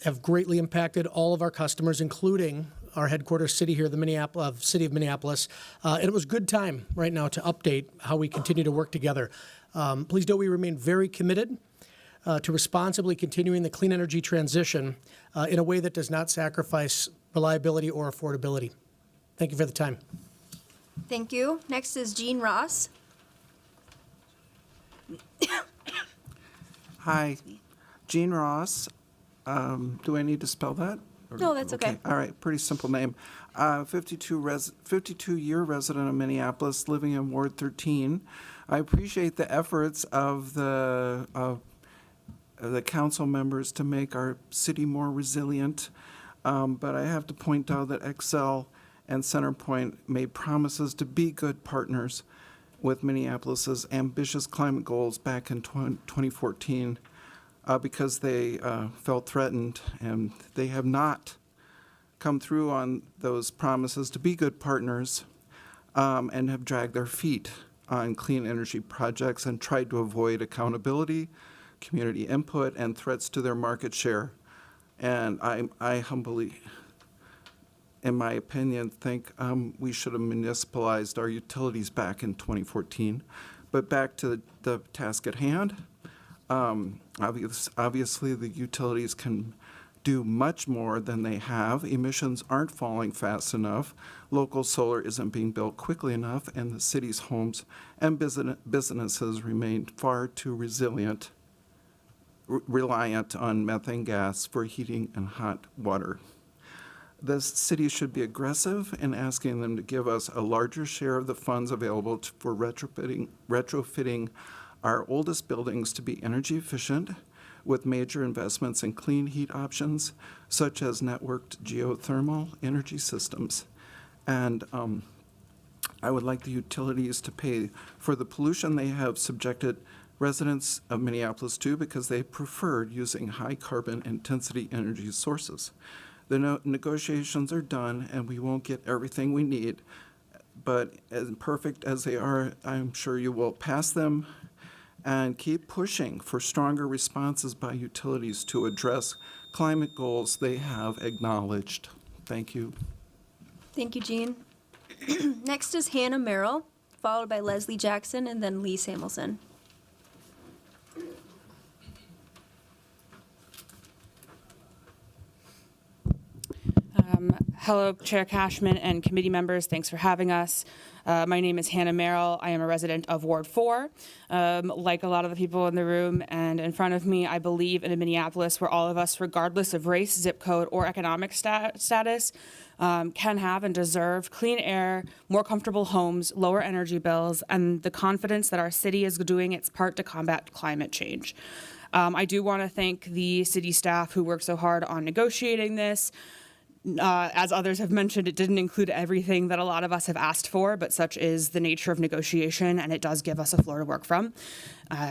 have greatly impacted all of our customers, including our headquarters city here, the city of Minneapolis. And it was a good time right now to update how we continue to work together. Please know we remain very committed to responsibly continuing the clean energy transition in a way that does not sacrifice reliability or affordability. Thank you for the time. Thank you. Next is Jean Ross. Hi, Jean Ross. Do I need to spell that? No, that's okay. All right, pretty simple name. 52-year resident of Minneapolis, living in Ward 13. I appreciate the efforts of the council members to make our city more resilient. But I have to point out that Xcel and CenterPoint made promises to be good partners with Minneapolis's ambitious climate goals back in 2014 because they felt threatened, and they have not come through on those promises to be good partners and have dragged their feet on clean energy projects and tried to avoid accountability, community input, and threats to their market share. And I humbly, in my opinion, think we should have municipalized our utilities back in 2014. But back to the task at hand. Obviously, the utilities can do much more than they have. Emissions aren't falling fast enough. Local solar isn't being built quickly enough, and the city's homes and businesses remain far too reliant on methane gas for heating and hot water. The city should be aggressive in asking them to give us a larger share of the funds available for retrofitting our oldest buildings to be energy efficient, with major investments in clean heat options, such as networked geothermal energy systems. And I would like the utilities to pay for the pollution they have subjected residents of Minneapolis to because they preferred using high carbon intensity energy sources. The negotiations are done, and we won't get everything we need, but as perfect as they are, I'm sure you will pass them and keep pushing for stronger responses by utilities to address climate goals they have acknowledged. Thank you. Thank you, Jean. Next is Hannah Merrill, followed by Leslie Jackson, and then Lee Samuelson. Hello, Chair Cashman and committee members. Thanks for having us. My name is Hannah Merrill. I am a resident of Ward 4. Like a lot of the people in the room and in front of me, I believe in a Minneapolis where all of us, regardless of race, zip code, or economic status, can have and deserve clean air, more comfortable homes, lower energy bills, and the confidence that our city is doing its part to combat climate change. I do want to thank the city staff who worked so hard on negotiating this. As others have mentioned, it didn't include everything that a lot of us have asked for, but such is the nature of negotiation, and it does give us a floor to work from.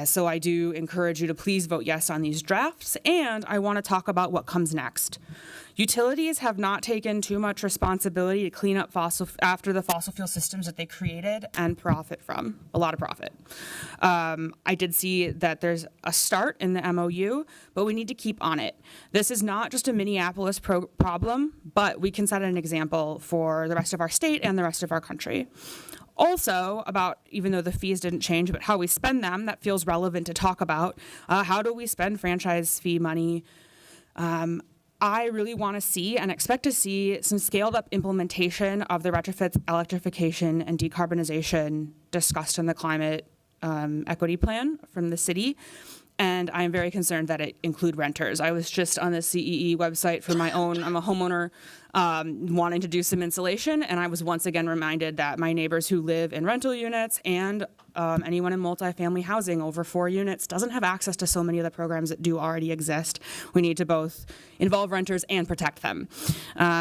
So I do encourage you to please vote yes on these drafts, and I want to talk about what comes next. Utilities have not taken too much responsibility to clean up after the fossil fuel systems that they created and profit from, a lot of profit. I did see that there's a start in the MOU, but we need to keep on it. This is not just a Minneapolis problem, but we can set an example for the rest of our state and the rest of our country. Also, about, even though the fees didn't change, but how we spend them, that feels relevant to talk about. How do we spend franchise fee money? I really want to see and expect to see some scaled up implementation of the retrofits, electrification, and decarbonization discussed in the climate equity plan from the city. And I am very concerned that it include renters. I was just on the CEE website for my own, I'm a homeowner wanting to do some insulation, and I was once again reminded that my neighbors who live in rental units and anyone in multifamily housing over 4 units doesn't have access to so many of the programs that do already exist. We need to both involve renters and protect them.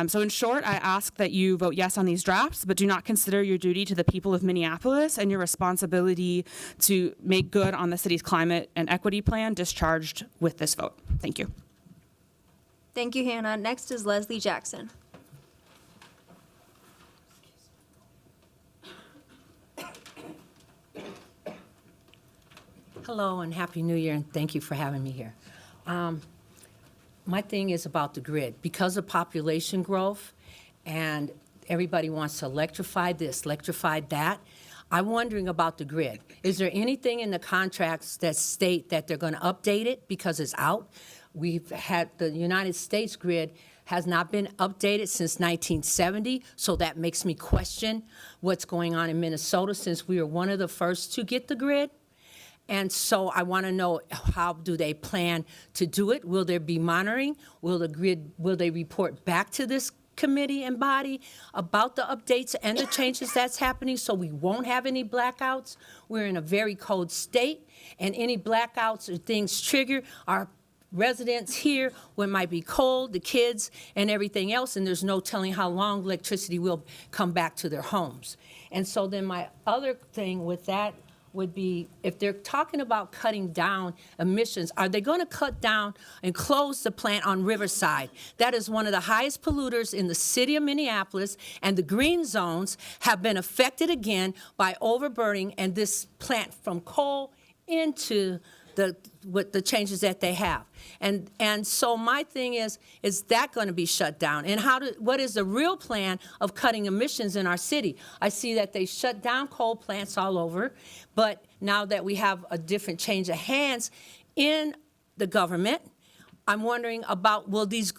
So in short, I ask that you vote yes on these drafts, but do not consider your duty to the people of Minneapolis and your responsibility to make good on the city's climate and equity plan discharged with this vote. Thank you. Thank you, Hannah. Next is Leslie Jackson. Hello and Happy New Year, and thank you for having me here. My thing is about the grid. Because of population growth and everybody wants to electrify this, electrify that, I'm wondering about the grid. Is there anything in the contracts that state that they're going to update it because it's out? We've had the United States grid has not been updated since 1970, so that makes me question what's going on in Minnesota since we were one of the first to get the grid. And so I want to know, how do they plan to do it? Will there be monitoring? Will they report back to this committee and body about the updates and the changes that's happening so we won't have any blackouts? We're in a very cold state, and any blackouts or things trigger our residents here when it might be cold, the kids and everything else, and there's no telling how long electricity will come back to their homes. And so then my other thing with that would be, if they're talking about cutting down emissions, are they going to cut down and close the plant on Riverside? That is one of the highest polluters in the city of Minneapolis, and the green zones have been affected again by overburning and this plant from coal into with the changes that they have. And so my thing is that going to be shut down? And what is the real plan of cutting emissions in our city? I see that they shut down coal plants all over, but now that we have a different change of hands in the government, I'm wondering about, will these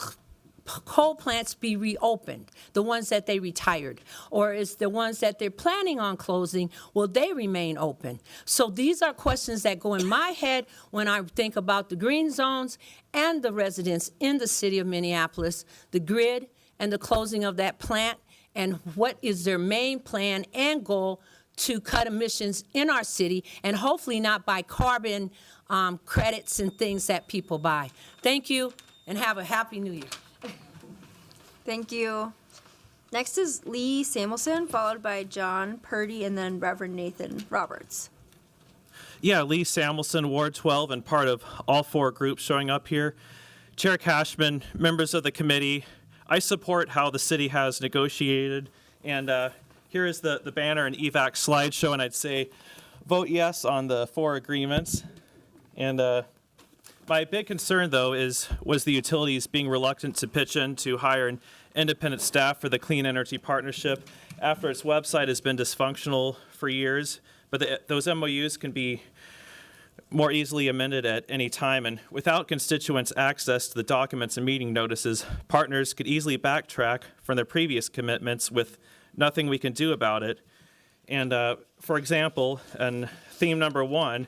coal plants be reopened, the ones that they retired? Or is the ones that they're planning on closing, will they remain open? So these are questions that go in my head when I think about the green zones and the residents in the city of Minneapolis, the grid and the closing of that plant, and what is their main plan and goal to cut emissions in our city, and hopefully not buy carbon credits and things that people buy. Thank you, and have a happy new year. Thank you. Next is Lee Samuelson, followed by John Purdy, and then Reverend Nathan Roberts. Yeah, Lee Samuelson, Ward 12, and part of all four groups showing up here. Chair Cashman, members of the committee, I support how the city has negotiated, and here is the banner and EVAC slideshow, and I'd say vote yes on the four agreements. And my big concern, though, was the utilities being reluctant to pitch in to hire an independent staff for the Clean Energy Partnership after its website has been dysfunctional for years. But those MOUs can be more easily amended at any time, and without constituents' access to the documents and meeting notices, partners could easily backtrack from their previous commitments with nothing we can do about it. And for example, and theme number 1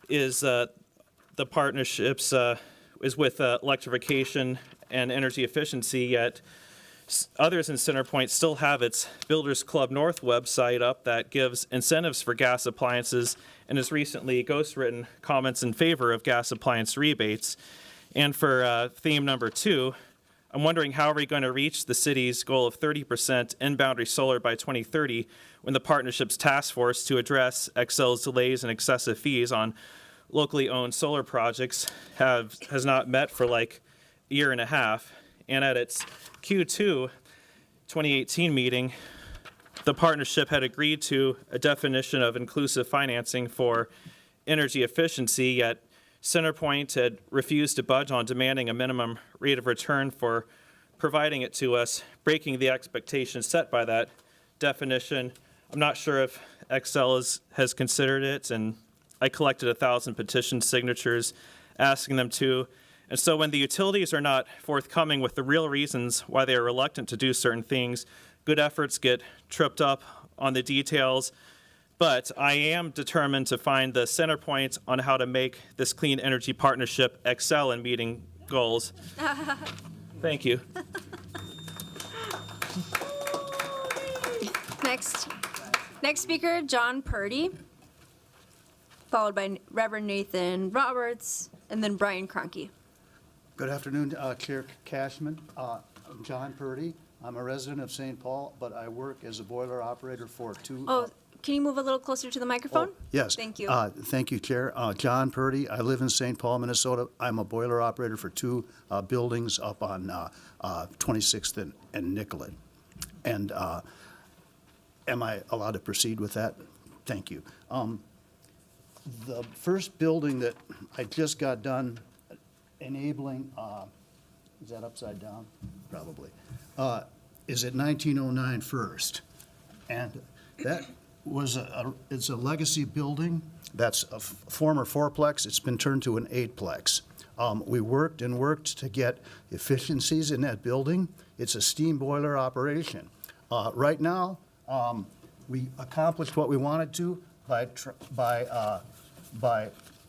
is the partnerships is with electrification and energy efficiency, yet others in Centerpoint still have its Builders Club North website up that gives incentives for gas appliances and has recently ghostwritten comments in favor of gas appliance rebates. And for theme number 2, I'm wondering how are we going to reach the city's goal of 30% in-boundary solar by 2030 when the partnership's task force to address Xcel's delays and excessive fees on locally owned solar projects has not met for like a year and a half. And at its Q2 2018 meeting, the partnership had agreed to a definition of inclusive financing for energy efficiency, yet Centerpoint had refused to budge on demanding a minimum rate of return for providing it to us, breaking the expectations set by that definition. I'm not sure if Xcel has considered it, and I collected 1,000 petition signatures asking them to. And so when the utilities are not forthcoming with the real reasons why they are reluctant to do certain things, good efforts get tripped up on the details. But I am determined to find the center point on how to make this clean energy partnership excel in meeting goals. Thank you. Next speaker, John Purdy, followed by Reverend Nathan Roberts, and then Brian Cronky. Good afternoon, Chair Cashman. I'm John Purdy. I'm a resident of St. Paul, but I work as a boiler operator for two. Can you move a little closer to the microphone? Yes. Thank you. Thank you, Chair. John Purdy. I live in St. Paul, Minnesota. I'm a boiler operator for two buildings up on 26th and Nicollet. And am I allowed to proceed with that? Thank you. The first building that I just got done enabling, is that upside down? Probably. Is at 1909 First. And that was it's a legacy building. That's a former fourplex. It's been turned to an eightplex. We worked and worked to get efficiencies in that building. It's a steam boiler operation. Right now, we accomplished what we wanted to by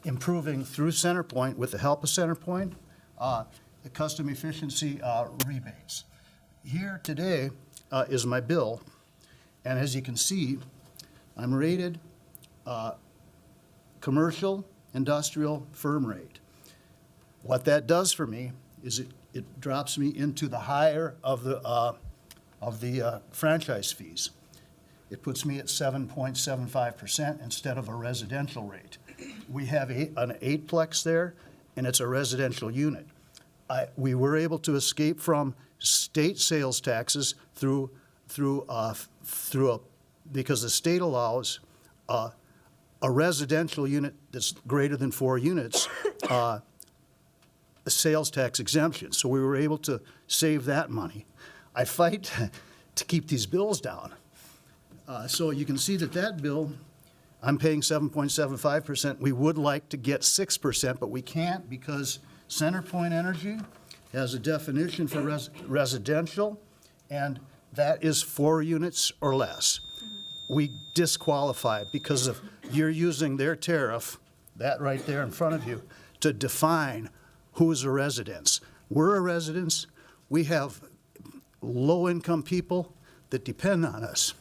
improving through Centerpoint with the help of Centerpoint, the custom efficiency rebates. Here today is my bill, and as you can see, I'm rated commercial, industrial, firm rate. What that does for me is it drops me into the higher of the franchise fees. It puts me at 7.75% instead of a residential rate. We have an eightplex there, and it's a residential unit. We were able to escape from state sales taxes because the state allows a residential unit that's greater than 4 units a sales tax exemption. So we were able to save that money. I fight to keep these bills down. So you can see that bill, I'm paying 7.75%. We would like to get 6%, but we can't because Centerpoint Energy has a definition for residential, and that is 4 units or less. We disqualify because of you're using their tariff, that right there in front of you, to define who's a residence. We're a residence. We have low-income people that depend on us.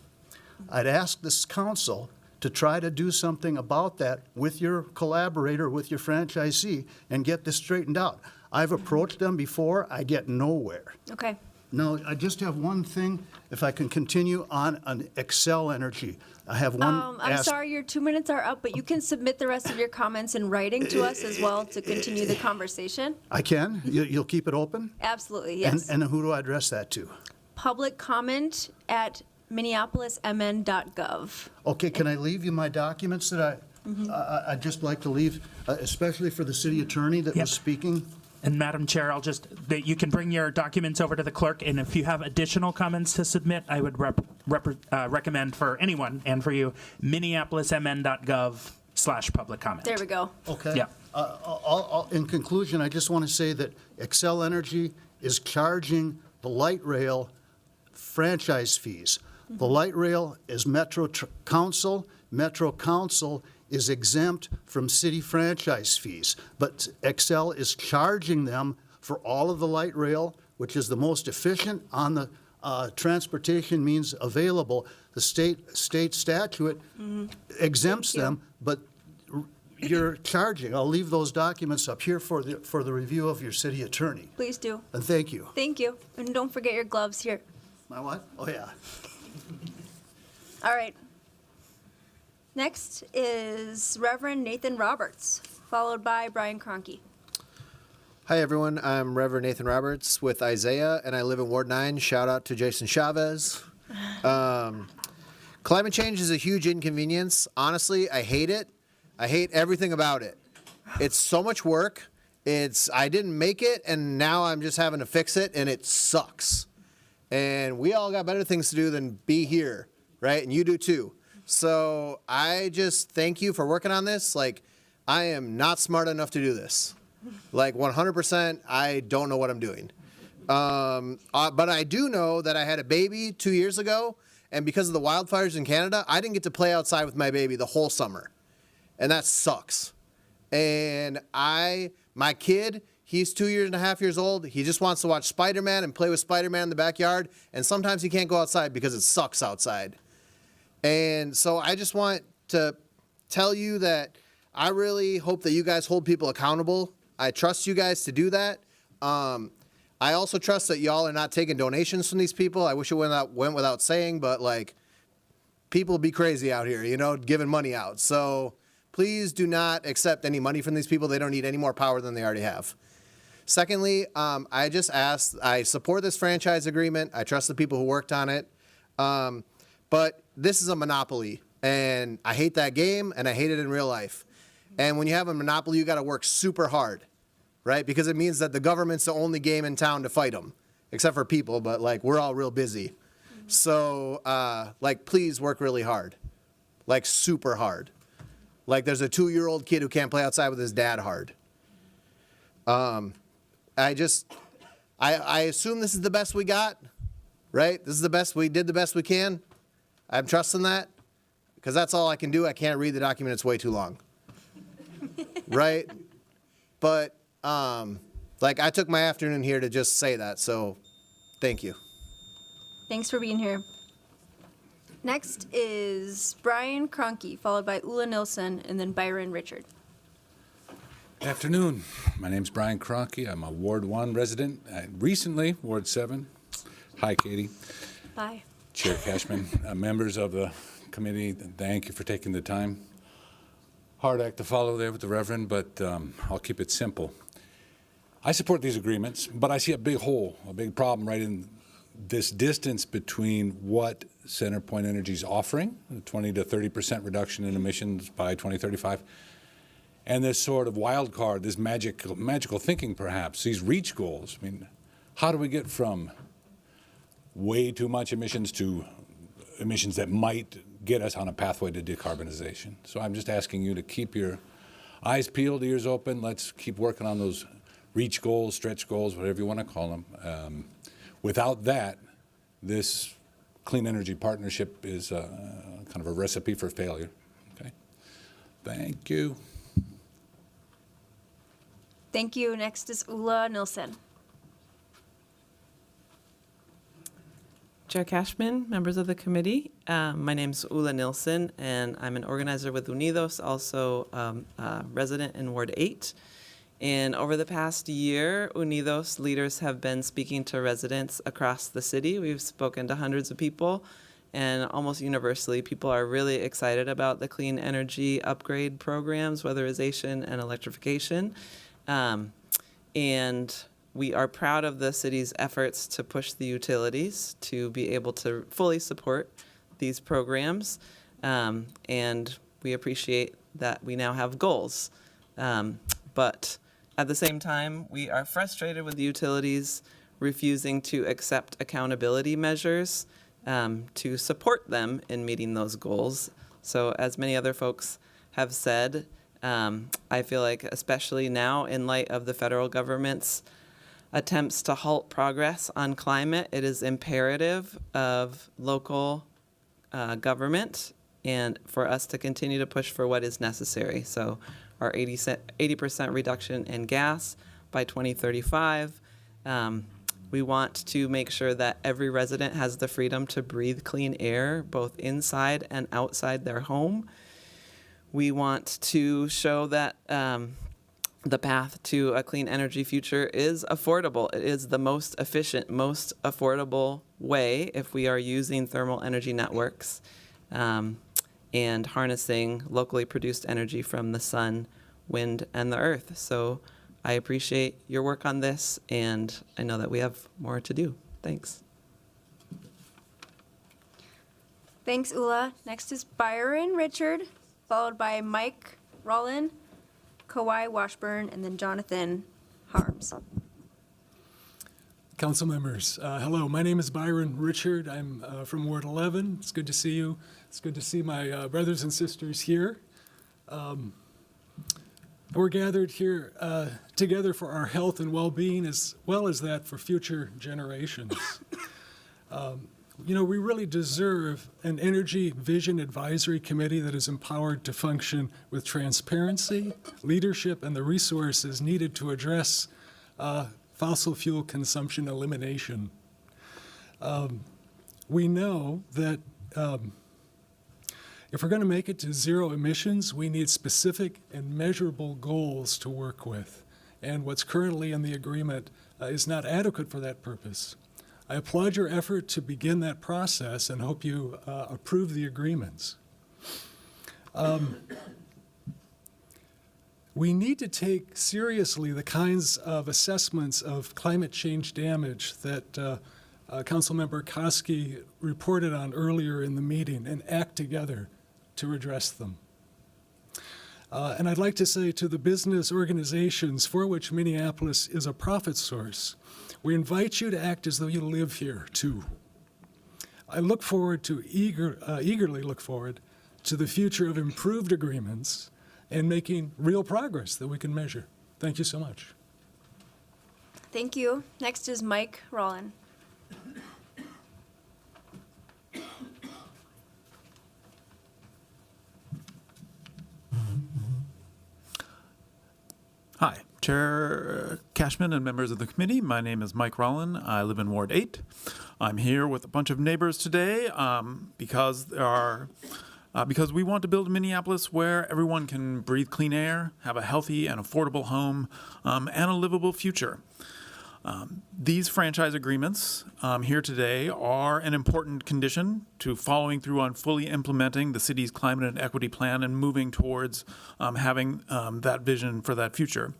I'd ask this council to try to do something about that with your collaborator, with your franchisee, and get this straightened out. I've approached them before, I get nowhere. Okay. Now, I just have one thing, if I can continue on Excel Energy. I have one. I'm sorry, your 2 minutes are up, but you can submit the rest of your comments in writing to us as well to continue the conversation. I can? You'll keep it open? Absolutely, yes. And who do I address that to? Public comment at minneapolismn.gov. Okay, can I leave you my documents that I'd just like to leave, especially for the city attorney that was speaking? And Madam Chair, you can bring your documents over to the clerk, and if you have additional comments to submit, I would recommend for anyone and for you, minneapolismn.gov/public comment. There we go. Okay. Yeah. In conclusion, I just want to say that Excel Energy is charging the light rail franchise fees. The light rail is Metro Council. Metro Council is exempt from city franchise fees, but Excel is charging them for all of the light rail, which is the most efficient on the transportation means available. The state statute exempts them, but you're charging. I'll leave those documents up here for the review of your city attorney. Please do. And thank you. Thank you. And don't forget your gloves here. My what? Oh, yeah. All right. Next is Reverend Nathan Roberts, followed by Brian Cronky. Hi, everyone. I'm Reverend Nathan Roberts with Isaiah, and I live in Ward 9. Shout out to Jason Chavez. Climate change is a huge inconvenience. Honestly, I hate it. I hate everything about it. It's so much work. I didn't make it, and now I'm just having to fix it, and it sucks. And we all got better things to do than be here, right? And you do too. So I just thank you for working on this. Like, I am not smart enough to do this. Like 100%, I don't know what I'm doing. But I do know that I had a baby 2 years ago, and because of the wildfires in Canada, I didn't get to play outside with my baby the whole summer. And that sucks. And my kid, he's 2.5 years old. He just wants to watch Spider-Man and play with Spider-Man in the backyard. And sometimes he can't go outside because it sucks outside. And so I just want to tell you that I really hope that you guys hold people accountable. I trust you guys to do that. I also trust that y'all are not taking donations from these people. I wish it went without saying, but like, people be crazy out here, giving money out. So please do not accept any money from these people. They don't need any more power than they already have. Secondly, I support this franchise agreement. I trust the people who worked on it. But this is a monopoly, and I hate that game, and I hate it in real life. And when you have a monopoly, you got to work super hard, right? Because it means that the government's the only game in town to fight them, except for people, but like we're all real busy. So please work really hard, like super hard. Like there's a 2-year-old kid who can't play outside with his dad hard. I assume this is the best we got, right? This is the best, we did the best we can. I'm trusting that because that's all I can do. I can't read the document. It's way too long. Right? But I took my afternoon here to just say that. So thank you. Thanks for being here. Next is Brian Cronky, followed by Ula Nilsson, and then Byron Richard. Good afternoon. My name's Brian Cronky. I'm a Ward 1 resident. Recently, Ward 7. Hi, Katie. Bye. Chair Cashman, members of the committee, thank you for taking the time. Hard act to follow there with the Reverend, but I'll keep it simple. I support these agreements, but I see a big hole, a big problem right in this distance between what CenterPoint Energy is offering, a 20 to 30% reduction in emissions by 2035, and this sort of wild card, this magical thinking perhaps, these reach goals. I mean, how do we get from way too much emissions to emissions that might get us on a pathway to decarbonization? So I'm just asking you to keep your eyes peeled, ears open. Let's keep working on those reach goals, stretch goals, whatever you want to call them. Without that, this clean energy partnership is kind of a recipe for failure. Okay. Thank you. Thank you. Next is Ula Nilsson. Chair Cashman, members of the committee, my name's Ula Nilsson, and I'm an organizer with Unidos, also a resident in Ward 8. And over the past year, Unidos leaders have been speaking to residents across the city. We've spoken to hundreds of people, and almost universally, people are really excited about the clean energy upgrade programs, weatherization and electrification. And we are proud of the city's efforts to push the utilities to be able to fully support these programs. And we appreciate that we now have goals. But at the same time, we are frustrated with the utilities refusing to accept accountability measures to support them in meeting those goals. So as many other folks have said, I feel like especially now in light of the federal government's attempts to halt progress on climate, it is imperative of local government and for us to continue to push for what is necessary. So our 80% reduction in gas by 2035. We want to make sure that every resident has the freedom to breathe clean air, both inside and outside their home. We want to show that the path to a clean energy future is affordable. It is the most efficient, most affordable way if we are using thermal energy networks and harnessing locally produced energy from the sun, wind, and the earth. So I appreciate your work on this, and I know that we have more to do. Thanks. Thanks, Ula. Next is Byron Richard, followed by Mike Rollin, Kawhi Washburn, and then Jonathan Harms. Council members, hello. My name is Byron Richard. I'm from Ward 11. It's good to see you. It's good to see my brothers and sisters here. We're gathered here together for our health and well-being, as well as that for future generations. You know, we really deserve an Energy Vision Advisory Committee that is empowered to function with transparency, leadership, and the resources needed to address fossil fuel consumption elimination. We know that if we're going to make it to zero emissions, we need specific and measurable goals to work with. And what's currently in the agreement is not adequate for that purpose. I applaud your effort to begin that process and hope you approve the agreements. We need to take seriously the kinds of assessments of climate change damage that Councilmember Koski reported on earlier in the meeting and act together to address them. And I'd like to say to the business organizations for which Minneapolis is a profit source, we invite you to act as though you live here too. I look forward to eagerly look forward to the future of improved agreements and making real progress that we can measure. Thank you so much. Thank you. Next is Mike Rollin. Hi, Chair Cashman and members of the committee. My name is Mike Rollin. I live in Ward 8. I'm here with a bunch of neighbors today because we want to build a Minneapolis where everyone can breathe clean air, have a healthy and affordable home, and a livable future. These franchise agreements here today are an important condition to following through on fully implementing the city's climate and equity plan and moving towards having that vision for that future.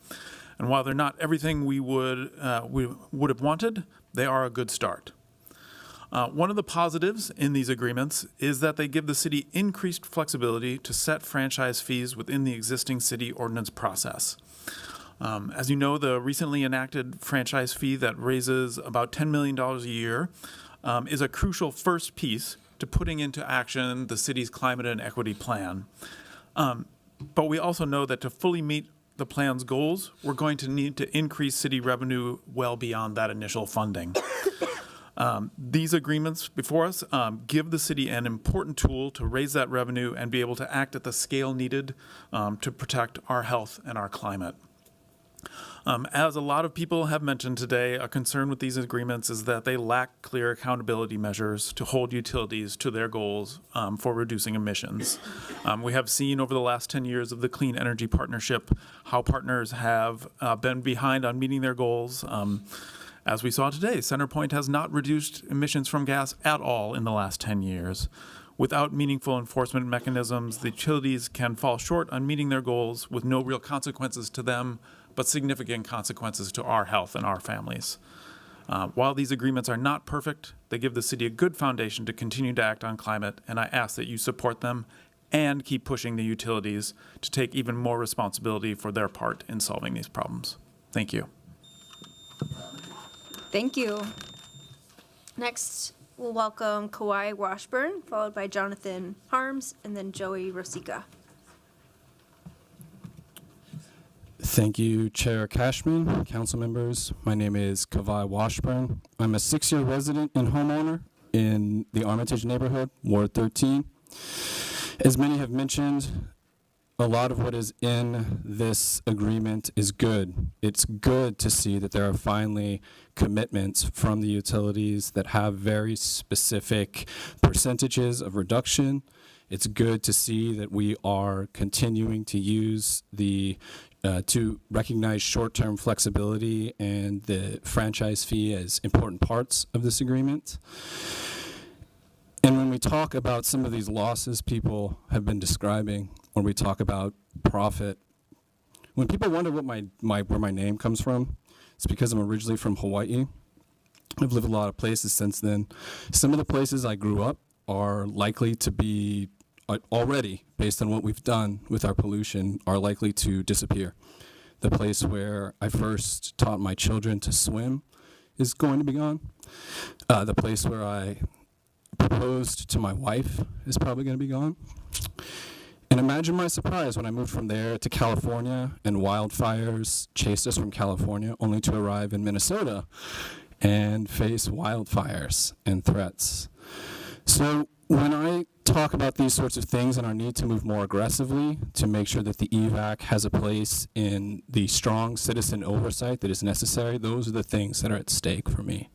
And while they're not everything we would have wanted, they are a good start. One of the positives in these agreements is that they give the city increased flexibility to set franchise fees within the existing city ordinance process. As you know, the recently enacted franchise fee that raises about $10 million a year is a crucial first piece to putting into action the city's climate and equity plan. But we also know that to fully meet the plan's goals, we're going to need to increase city revenue well beyond that initial funding. These agreements before us give the city an important tool to raise that revenue and be able to act at the scale needed to protect our health and our climate. As a lot of people have mentioned today, a concern with these agreements is that they lack clear accountability measures to hold utilities to their goals for reducing emissions. We have seen over the last 10 years of the Clean Energy Partnership how partners have been behind on meeting their goals. As we saw today, CenterPoint has not reduced emissions from gas at all in the last 10 years. Without meaningful enforcement mechanisms, the utilities can fall short on meeting their goals with no real consequences to them, but significant consequences to our health and our families. While these agreements are not perfect, they give the city a good foundation to continue to act on climate, and I ask that you support them and keep pushing the utilities to take even more responsibility for their part in solving these problems. Thank you. Thank you. Next, we'll welcome Kawhi Washburn, followed by Jonathan Harms, and then Joey Rosica. Thank you, Chair Cashman, council members. My name is Kawhi Washburn. I'm a 6-year resident and homeowner in the Armitage neighborhood, Ward 13. As many have mentioned, a lot of what is in this agreement is good. It's good to see that there are finally commitments from the utilities that have very specific percentages of reduction. It's good to see that we are continuing to use to recognize short-term flexibility and the franchise fee as important parts of this agreement. And when we talk about some of these losses people have been describing, or we talk about profit, when people wonder what where my name comes from, it's because I'm originally from Hawaii. I've lived a lot of places since then. Some of the places I grew up are likely to be already, based on what we've done with our pollution, are likely to disappear. The place where I first taught my children to swim is going to be gone. The place where I proposed to my wife is probably going to be gone. And imagine my surprise when I moved from there to California and wildfires chased us from California, only to arrive in Minnesota and face wildfires and threats. So when I talk about these sorts of things and our need to move more aggressively to make sure that the EVAC has a place in the strong citizen oversight that is necessary, those are the things that are at stake for me.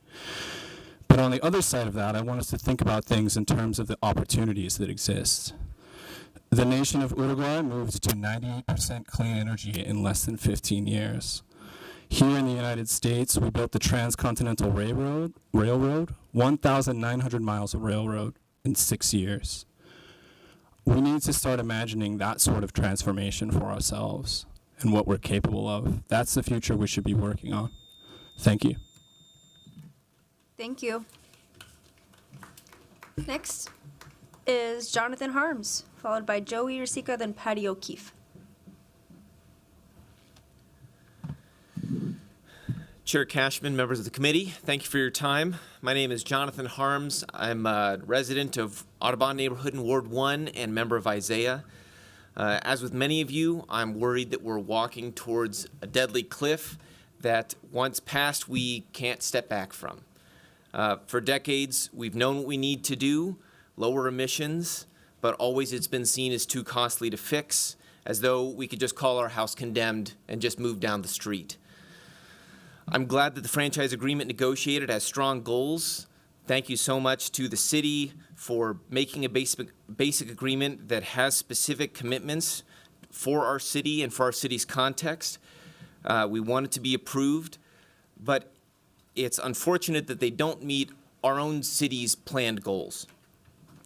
But on the other side of that, I want us to think about things in terms of the opportunities that exist. The nation of Uruguay moved to 98% clean energy in less than 15 years. Here in the United States, we built the Transcontinental Railroad, 1,900 miles of railroad in 6 years. We need to start imagining that sort of transformation for ourselves and what we're capable of. That's the future we should be working on. Thank you. Thank you. Next is Jonathan Harms, followed by Joey Rosica, then Patty O'Keefe. Chair Cashman, members of the committee, thank you for your time. My name is Jonathan Harms. I'm a resident of Audubon neighborhood in Ward 1 and member of Isaiah. As with many of you, I'm worried that we're walking towards a deadly cliff that once passed, we can't step back from. For decades, we've known what we need to do, lower emissions, but always it's been seen as too costly to fix, as though we could just call our house condemned and just move down the street. I'm glad that the franchise agreement negotiated has strong goals. Thank you so much to the city for making a basic agreement that has specific commitments for our city and for our city's context. We want it to be approved, but it's unfortunate that they don't meet our own city's planned goals.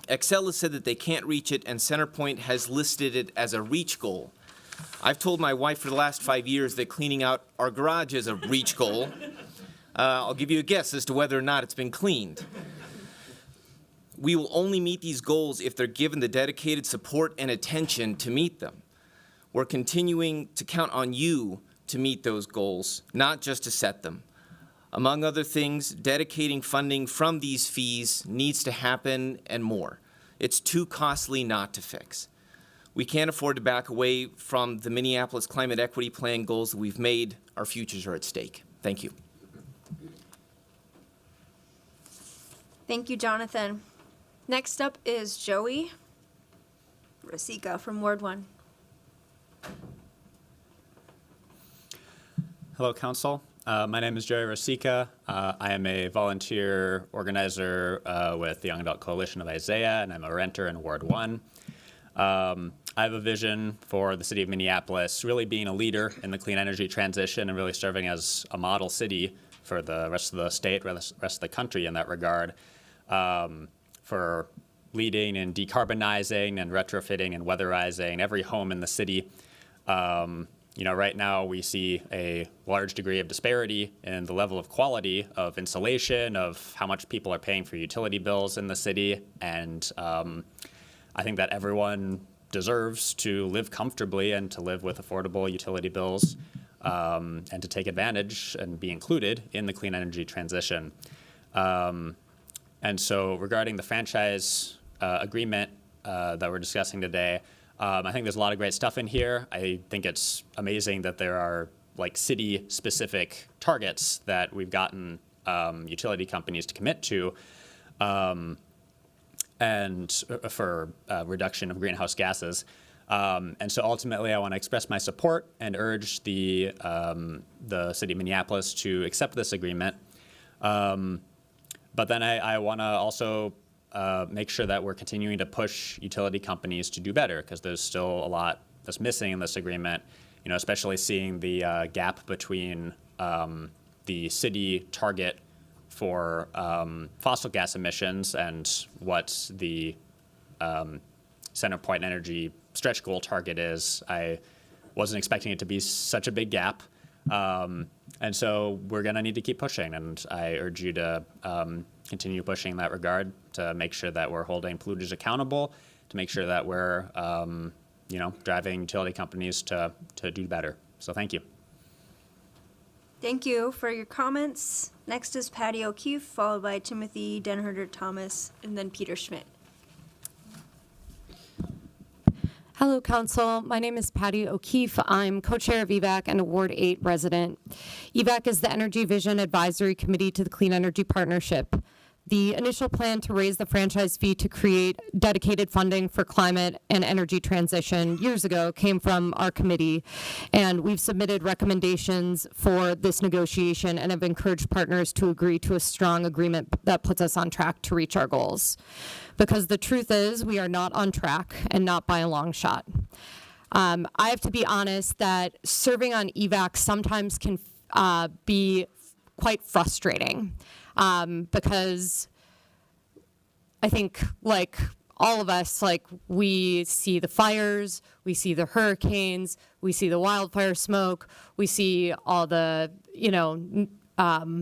Excel has said that they can't reach it, and CenterPoint has listed it as a reach goal. I've told my wife for the last 5 years that cleaning out our garage is a reach goal. I'll give you a guess as to whether or not it's been cleaned. We will only meet these goals if they're given the dedicated support and attention to meet them. We're continuing to count on you to meet those goals, not just to set them. Among other things, dedicating funding from these fees needs to happen and more. It's too costly not to fix. We can't afford to back away from the Minneapolis Climate Equity Plan goals that we've made. Our futures are at stake. Thank you. Thank you, Jonathan. Next up is Joey Rosica from Ward 1. Hello, Council. My name is Jerry Rosica. I am a volunteer organizer with the Young Adult Coalition of Isaiah, and I'm a renter in Ward 1. I have a vision for the city of Minneapolis really being a leader in the clean energy transition and really serving as a model city for the rest of the state, rest of the country in that regard, for leading in decarbonizing and retrofitting and weatherizing every home in the city. Right now we see a large degree of disparity in the level of quality of insulation, of how much people are paying for utility bills in the city. And I think that everyone deserves to live comfortably and to live with affordable utility bills and to take advantage and be included in the clean energy transition. And so regarding the franchise agreement that we're discussing today, I think there's a lot of great stuff in here. I think it's amazing that there are like city-specific targets that we've gotten utility companies to commit to, and for reduction of greenhouse gases. And so ultimately, I want to express my support and urge the city of Minneapolis to accept this agreement. But then I want to also make sure that we're continuing to push utility companies to do better, because there's still a lot that's missing in this agreement, especially seeing the gap between the city target for fossil gas emissions and what the CenterPoint Energy stretch goal target is. I wasn't expecting it to be such a big gap. And so we're going to need to keep pushing, and I urge you to continue pushing in that regard to make sure that we're holding polluters accountable, to make sure that we're driving utility companies to do better. So thank you. Thank you for your comments. Next is Patty O'Keefe, followed by Timothy Denherder-Thomas, and then Peter Schmidt. Hello, Council. My name is Patty O'Keefe. I'm co-chair of EVAC and a Ward 8 resident. EVAC is the Energy Vision Advisory Committee to the Clean Energy Partnership. The initial plan to raise the franchise fee to create dedicated funding for climate and energy transition years ago came from our committee, and we've submitted recommendations for this negotiation and have encouraged partners to agree to a strong agreement that puts us on track to reach our goals. Because the truth is, we are not on track, and not by a long shot. I have to be honest that serving on EVAC sometimes can be quite frustrating. Because I think, like all of us, we see the fires, we see the hurricanes, we see the wildfire smoke, we see all the,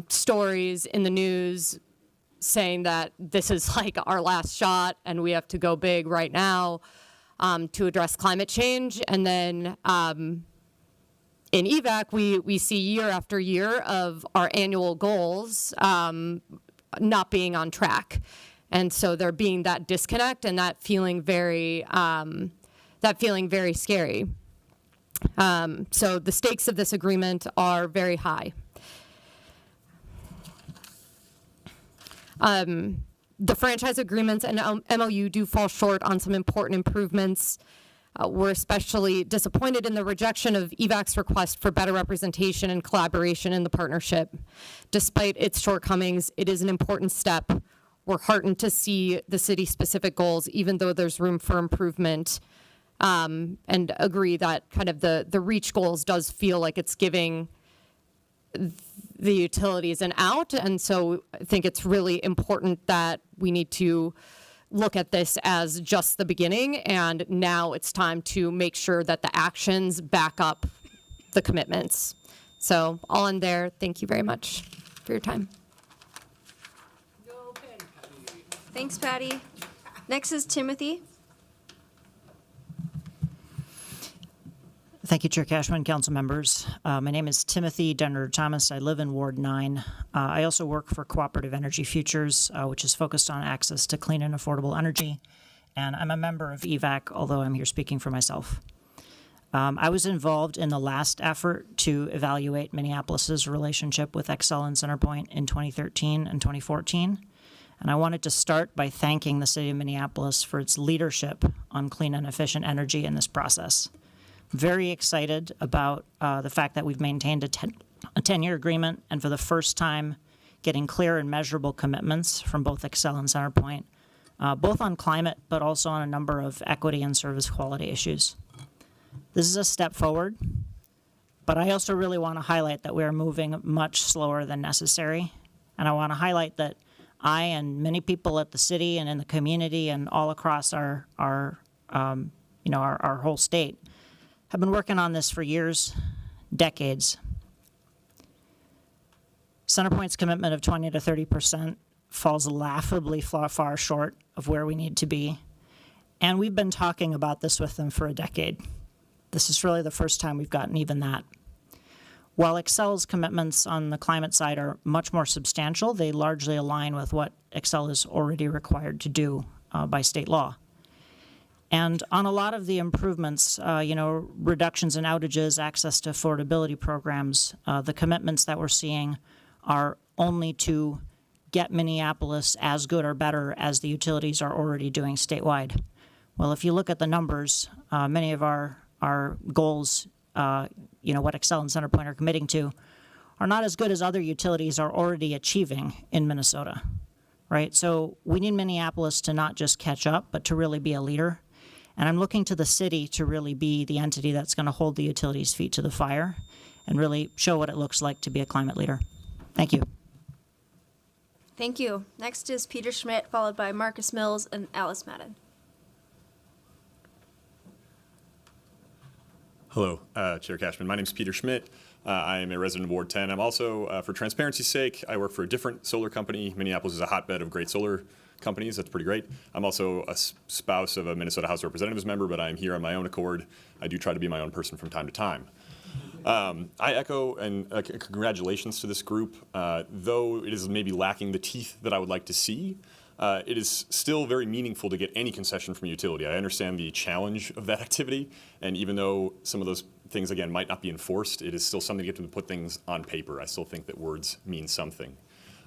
stories in the news saying that this is like our last shot and we have to go big right now to address climate change. And then in EVAC, we see year after year of our annual goals not being on track. And so there being that disconnect and that feeling very scary. So the stakes of this agreement are very high. The franchise agreements and MOU do fall short on some important improvements. We're especially disappointed in the rejection of EVAC's request for better representation and collaboration in the partnership. Despite its shortcomings, it is an important step. We're heartened to see the city-specific goals, even though there's room for improvement, and agree that kind of the REACH goals does feel like it's giving the utilities an out. And so I think it's really important that we need to look at this as just the beginning, and now it's time to make sure that the actions back up the commitments. So all in there, thank you very much for your time. Thanks, Patty. Next is Timothy. Thank you, Chair Cashman, council members. My name is Timothy Denherder-Thomas. I live in Ward 9. I also work for Cooperative Energy Futures, which is focused on access to clean and affordable energy. And I'm a member of EVAC, although I'm here speaking for myself. I was involved in the last effort to evaluate Minneapolis's relationship with Xcel and CenterPoint in 2013 and 2014. And I wanted to start by thanking the city of Minneapolis for its leadership on clean and efficient energy in this process. Very excited about the fact that we've maintained a a 10-year agreement, and for the first time, getting clear and measurable commitments from both Xcel and CenterPoint, both on climate, but also on a number of equity and service quality issues. This is a step forward, but I also really want to highlight that we are moving much slower than necessary. And I want to highlight that I and many people at the city and in the community and all across our whole state have been working on this for years, decades. CenterPoint's commitment of 20 to 30% falls laughably far short of where we need to be. And we've been talking about this with them for a decade. This is really the first time we've gotten even that. While Xcel's commitments on the climate side are much more substantial, they largely align with what Xcel is already required to do by state law. And on a lot of the improvements, reductions in outages, access to affordability programs, the commitments that we're seeing are only to get Minneapolis as good or better as the utilities are already doing statewide. Well, if you look at the numbers, many of our goals, what Xcel and CenterPoint are committing to, are not as good as other utilities are already achieving in Minnesota, right? So we need Minneapolis to not just catch up, but to really be a leader. And I'm looking to the city to really be the entity that's going to hold the utilities' feet to the fire and really show what it looks like to be a climate leader. Thank you. Thank you. Next is Peter Schmidt, followed by Marcus Mills and Alice Madden. Hello, Chair Cashman. My name is Peter Schmidt. I am a resident of Ward 10. I'm also, for transparency's sake, I work for a different solar company. Minneapolis is a hotbed of great solar companies. That's pretty great. I'm also a spouse of a Minnesota House of Representatives member, but I'm here on my own accord. I do try to be my own person from time to time. I echo and congratulations to this group. Though it is maybe lacking the teeth that I would like to see, it is still very meaningful to get any concession from utility. I understand the challenge of that activity, and even though some of those things, again, might not be enforced, it is still something to get them to put things on paper. I still think that words mean something.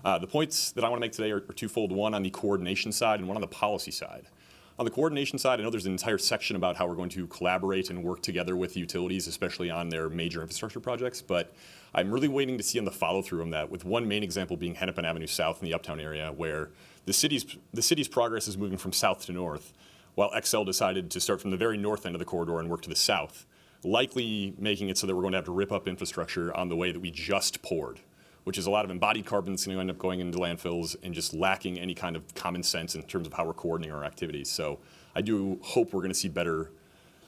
The points that I want to make today are twofold, one on the coordination side and one on the policy side. On the coordination side, I know there's an entire section about how we're going to collaborate and work together with utilities, especially on their major infrastructure projects, but I'm really waiting to see on the follow-through on that, with one main example being Hennepin Avenue South in the Uptown area, where the city's progress is moving from south to north, while Xcel decided to start from the very north end of the corridor and work to the south, likely making it so that we're going to have to rip up infrastructure on the way that we just poured, which is a lot of embodied carbon that's going to end up going into landfills and just lacking any kind of common sense in terms of how we're coordinating our activities. So I do hope we're going to see better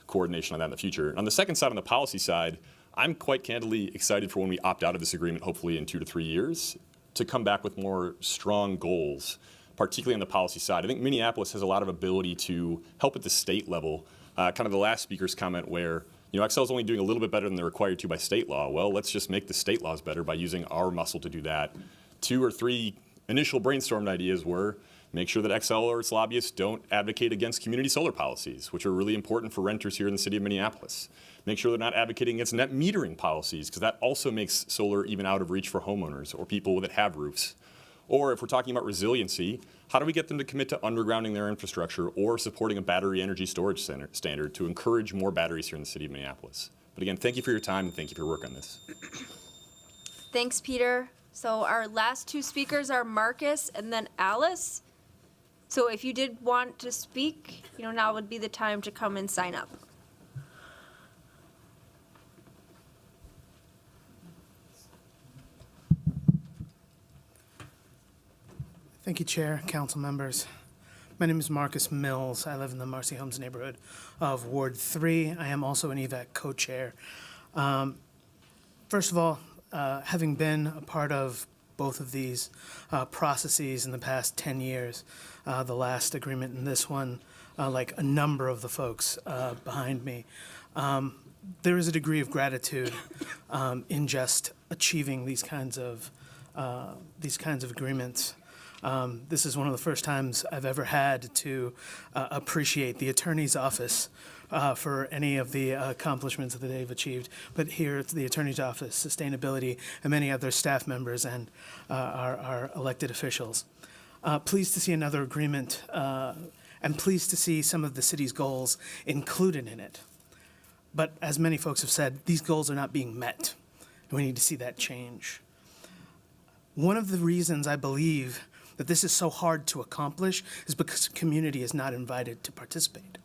coordination on that in the future. On the second side, on the policy side, I'm quite candidly excited for when we opt out of this agreement, hopefully in 2 to 3 years, to come back with more strong goals, particularly on the policy side. I think Minneapolis has a lot of ability to help at the state level. Kind of the last speaker's comment where Xcel is only doing a little bit better than they're required to by state law. Well, let's just make the state laws better by using our muscle to do that. 2 or 3 initial brainstormed ideas were make sure that Xcel or its lobbyists don't advocate against community solar policies, which are really important for renters here in the city of Minneapolis. Make sure they're not advocating against net metering policies, because that also makes solar even out of reach for homeowners or people that have roofs. Or if we're talking about resiliency, how do we get them to commit to undergrounding their infrastructure or supporting a battery energy storage standard to encourage more batteries here in the city of Minneapolis? But again, thank you for your time and thank you for your work on this. Thanks, Peter. So our last 2 speakers are Marcus and then Alice. So if you did want to speak, now would be the time to come and sign up. Thank you, Chair, Council members. My name is Marcus Mills. I live in the Marcy Homes neighborhood of Ward 3. I am also an EVAC co-chair. First of all, having been a part of both of these processes in the past 10 years, the last agreement and this one, like a number of the folks behind me, there is a degree of gratitude in just achieving these kinds of agreements. This is one of the first times I've ever had to appreciate the Attorney's Office for any of the accomplishments that they've achieved. But here at the Attorney's Office, sustainability, and many other staff members and our elected officials. Pleased to see another agreement and pleased to see some of the city's goals included in it. But as many folks have said, these goals are not being met. and we need to see that change. One of the reasons I believe that this is so hard to accomplish is because the community is not invited to participate.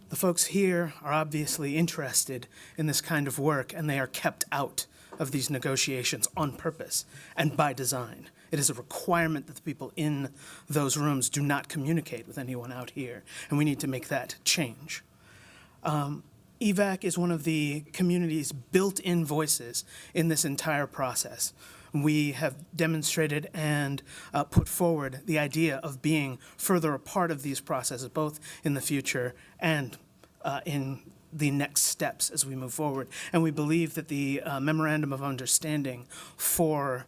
The folks here are obviously interested in this kind of work, and they are kept out of these negotiations on purpose and by design. It is a requirement that the people in those rooms do not communicate with anyone out here, and we need to make that change. EVAC is one of the community's built-in voices in this entire process. We have demonstrated and put forward the idea of being further a part of these processes, both in the future and in the next steps as we move forward. And we believe that the memorandum of understanding for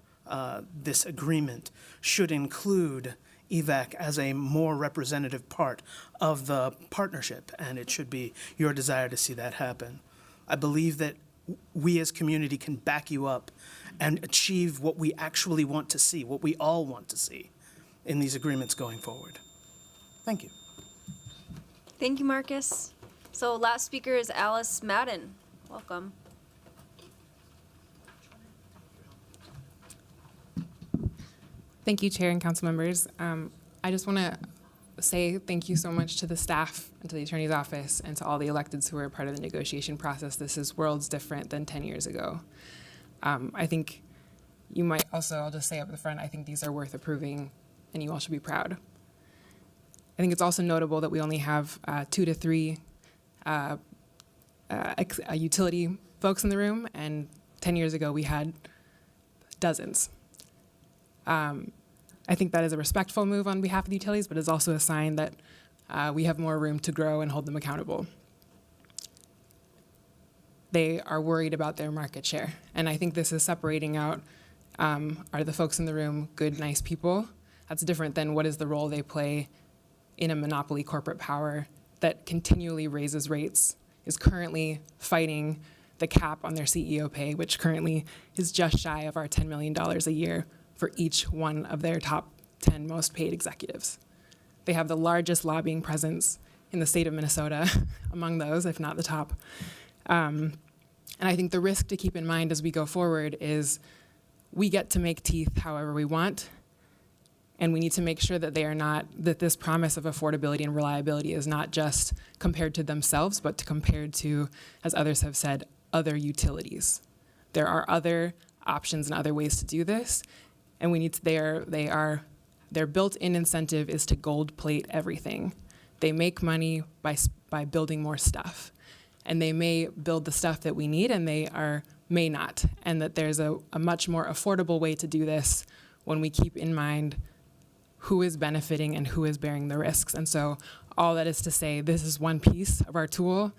this agreement should include EVAC as a more representative part of the partnership, and it should be your desire to see that happen. I believe that we as community can back you up and achieve what we actually want to see, what we all want to see in these agreements going forward. Thank you. Thank you, Marcus. So last speaker is Alice Madden. Welcome. Thank you, Chair and council members. I just want to say thank you so much to the staff and to the Attorney's Office and to all the electeds who were a part of the negotiation process. This is worlds different than 10 years ago. I think you might also, I'll just say up the front, I think these are worth approving and you all should be proud. I think it's also notable that we only have 2 to 3 utility folks in the room, and 10 years ago we had dozens. I think that is a respectful move on behalf of the utilities, but is also a sign that we have more room to grow and hold them accountable. They are worried about their market share, and I think this is separating out, are the folks in the room good, nice people? That's different than what is the role they play in a monopoly corporate power that continually raises rates, is currently fighting the cap on their CEO pay, which currently is just shy of our $10 million a year for each one of their top 10 most paid executives. They have the largest lobbying presence in the state of Minnesota, among those, if not the top. And I think the risk to keep in mind as we go forward is we get to make teeth however we want, and we need to make sure that they are not, that this promise of affordability and reliability is not just compared to themselves, but compared to, as others have said, other utilities. There are other options and other ways to do this, and we need to, their built-in incentive is to gold plate everything. They make money by building more stuff, and they may build the stuff that we need, and they may not, and that there's a much more affordable way to do this when we keep in mind who is benefiting and who is bearing the risks. And so all that is to say, this is one piece of our tool.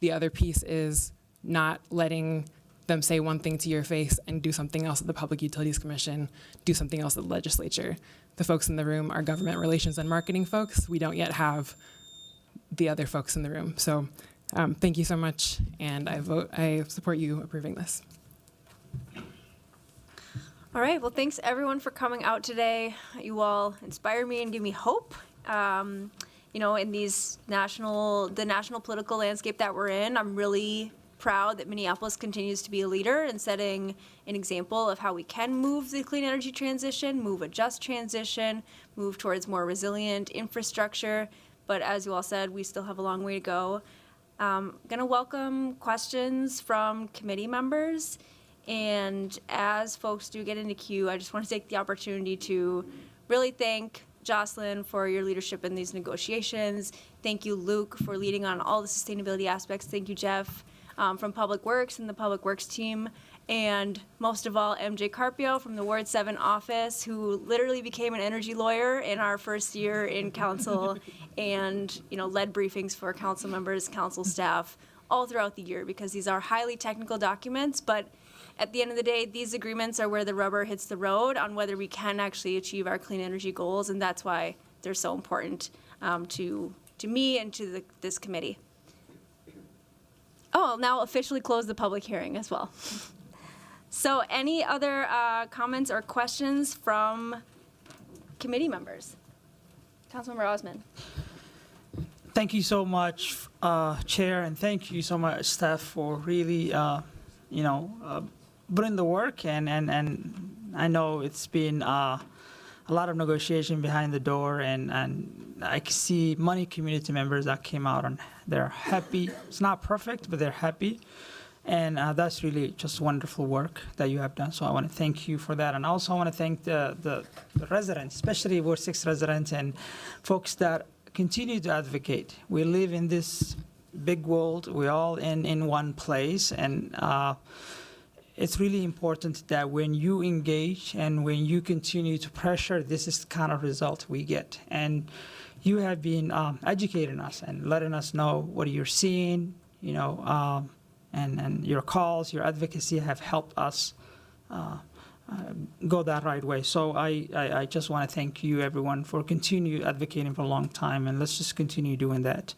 The other piece is not letting them say one thing to your face and do something else at the Public Utilities Commission, do something else at the legislature. The folks in the room are government relations and marketing folks. We don't yet have the other folks in the room. So thank you so much, and I support you approving this. All right, well, thanks everyone for coming out today. You all inspire me and give me hope. You know, in the national political landscape that we're in, I'm really proud that Minneapolis continues to be a leader in setting an example of how we can move the clean energy transition, move a just transition, move towards more resilient infrastructure. But as you all said, we still have a long way to go. I'm going to welcome questions from committee members. And as folks do get into queue, I just want to take the opportunity to really thank Jocelyn for your leadership in these negotiations. Thank you, Luke, for leading on all the sustainability aspects. Thank you, Jeff, from Public Works and the Public Works team. And most of all, MJ Carpio from the Ward 7 office, who literally became an energy lawyer in our first year in council and, you know, led briefings for council members, council staff all throughout the year, because these are highly technical documents, but at the end of the day, these agreements are where the rubber hits the road on whether we can actually achieve our clean energy goals, and that's why they're so important to me and to this committee. Oh, I'll now officially close the public hearing as well. So any other comments or questions from committee members? Councilmember Osmond. Thank you so much, Chair, and thank you so much, staff, for really put in the work, and I know it's been a lot of negotiation behind the door, and I see many community members that came out and they're happy. It's not perfect, but they're happy. And that's really just wonderful work that you have done. So I want to thank you for that. And also I want to thank the residents, especially Ward 6 residents and folks that continue to advocate. We live in this big world. We're all in one place. And it's really important that when you engage and when you continue to pressure, this is the kind of result we get. And you have been educating us and letting us know what you're seeing, and your calls, your advocacy have helped us go that right way. So I just want to thank you, everyone, for continue advocating for a long time, and let's just continue doing that.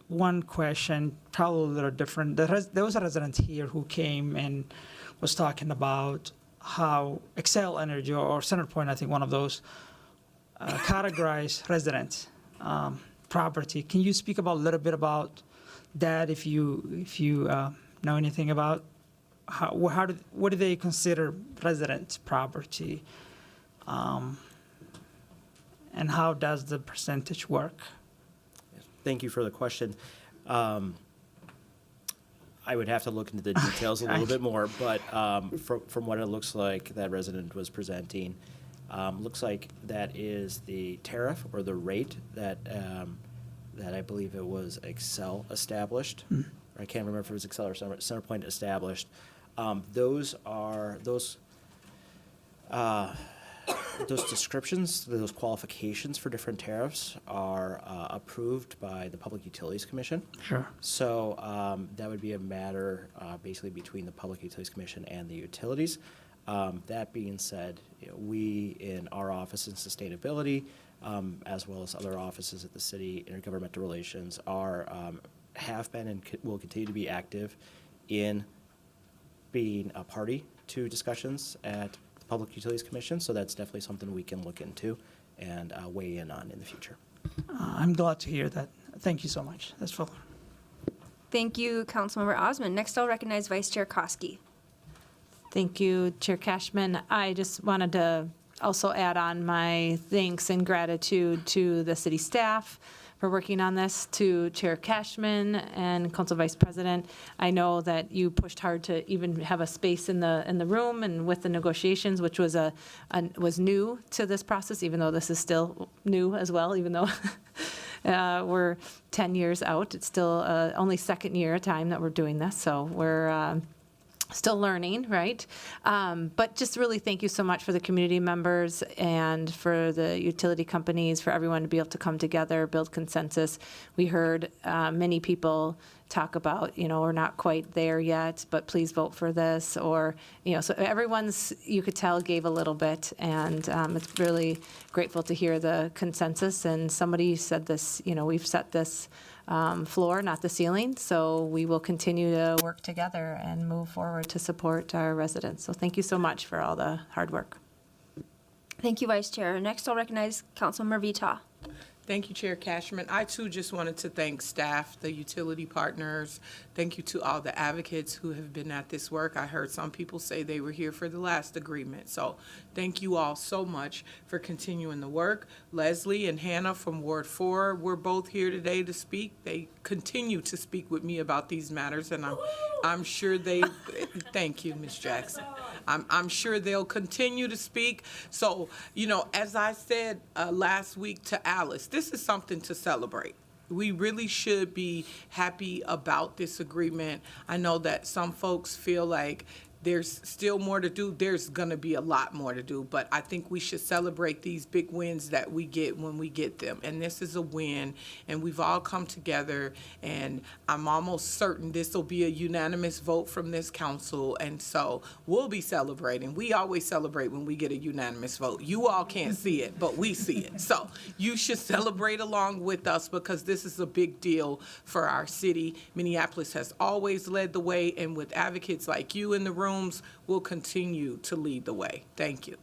One question, probably a little different. There was a resident here who came and was talking about how Excel Energy or CenterPoint, I think one of those, categorize resident property. Can you speak about a little bit about that, if you know anything about what do they consider resident property, and how does the percentage work? Thank you for the question. I would have to look into the details a little bit more, but from what it looks like that resident was presenting, looks like that is the tariff or the rate that I believe it was Excel established. I can't remember if it was Excel or CenterPoint established. Those descriptions, those qualifications for different tariffs are approved by the Public Utilities Commission. Sure. So that would be a matter basically between the Public Utilities Commission and the utilities. That being said, we in our office in sustainability, as well as other offices at the city, intergovernmental relations, have been and will continue to be active in being a party to discussions at the Public Utilities Commission. So that's definitely something we can look into and weigh in on in the future. I'm glad to hear that. Thank you so much. That's full. Thank you, Councilmember Osmond. Next, I'll recognize Vice Chair Koski. Thank you, Chair Cashman. I just wanted to also add on my thanks and gratitude to the city staff for working on this, to Chair Cashman and Council Vice President. I know that you pushed hard to even have a space in the room and with the negotiations, which was was new to this process, even though this is still new as well, even though we're 10 years out. It's still only second year time that we're doing this, so we're still learning, right? But just really thank you so much for the community members and for the utility companies, for everyone to be able to come together, build consensus. We heard many people talk about, we're not quite there yet, but please vote for this, or, so everyone's, you could tell, gave a little bit, and it's really grateful to hear the consensus. And somebody said this, we've set this floor, not the ceiling. So we will continue to work together and move forward to support our residents. So thank you so much for all the hard work. Thank you, Vice Chair. Next, I'll recognize Councilmember Vita. Thank you, Chair Cashman. I, too, just wanted to thank staff, the utility partners. Thank you to all the advocates who have been at this work. I heard some people say they were here for the last agreement. So thank you all so much for continuing the work. Leslie and Hannah from Ward 4 were both here today to speak. They continue to speak with me about these matters, and I'm sure they, thank you, Ms. Jackson. I'm sure they'll continue to speak. So, as I said last week to Alice, this is something to celebrate. We really should be happy about this agreement. I know that some folks feel like there's still more to do. There's going to be a lot more to do, but I think we should celebrate these big wins that we get when we get them. And this is a win, and we've all come together, and I'm almost certain this will be a unanimous vote from this council, and so we'll be celebrating. We always celebrate when we get a unanimous vote. You all can't see it, but we see it. So you should celebrate along with us, because this is a big deal for our city. Minneapolis has always led the way, and with advocates like you in the room, will continue to lead the way. Thank you.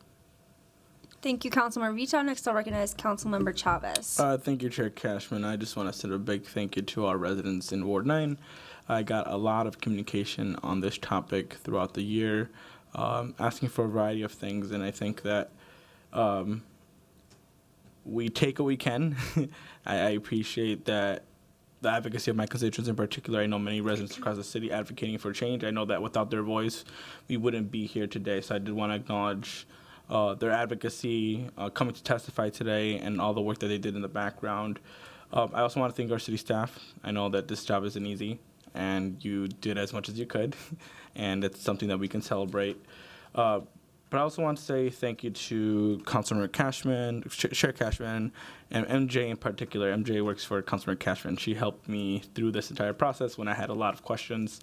Thank you, Councilmember Vita. Next, I'll recognize Councilmember Chavez. Thank you, Chair Cashman. I just want to send a big thank you to our residents in Ward 9. I got a lot of communication on this topic throughout the year, asking for a variety of things, and I think that we take what we can. I appreciate that the advocacy of my constituents in particular. I know many residents across the city advocating for change. I know that without their voice, we wouldn't be here today. So I did want to acknowledge their advocacy, coming to testify today, and all the work that they did in the background. I also want to thank our city staff. I know that this job isn't easy, and you did as much as you could, and it's something that we can celebrate. But I also want to say thank you to Councilmember Cashman, Chair Cashman, and MJ in particular. MJ works for Councilmember Cashman. She helped me through this entire process when I had a lot of questions.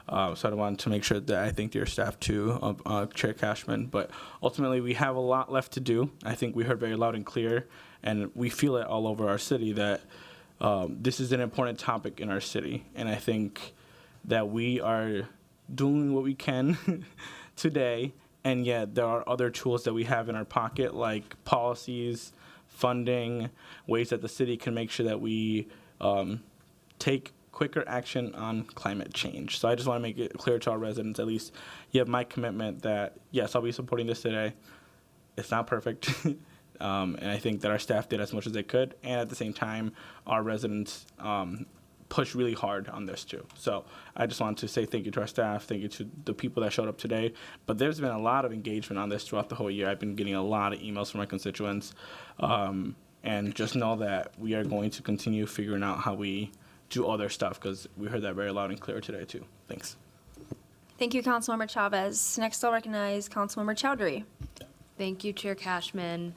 So I wanted to make sure that I thanked your staff too, Chair Cashman. But ultimately, we have a lot left to do. I think we heard very loud and clear, and we feel it all over our city that this is an important topic in our city. And I think that we are doing what we can today. And yet there are other tools that we have in our pocket, like policies, funding, ways that the city can make sure that we take quicker action on climate change. So I just want to make it clear to our residents, at least you have my commitment that, yes, I'll be supporting this today. It's not perfect. And I think that our staff did as much as they could. And at the same time, our residents push really hard on this too. So I just want to say thank you to our staff, thank you to the people that showed up today. But there's been a lot of engagement on this throughout the whole year. I've been getting a lot of emails from my constituents. And just know that we are going to continue figuring out how we do other stuff, because we heard that very loud and clear today too. Thanks. Thank you, Councilmember Chavez. Next, I'll recognize Councilmember Chowdhury. Thank you, Chair Cashman.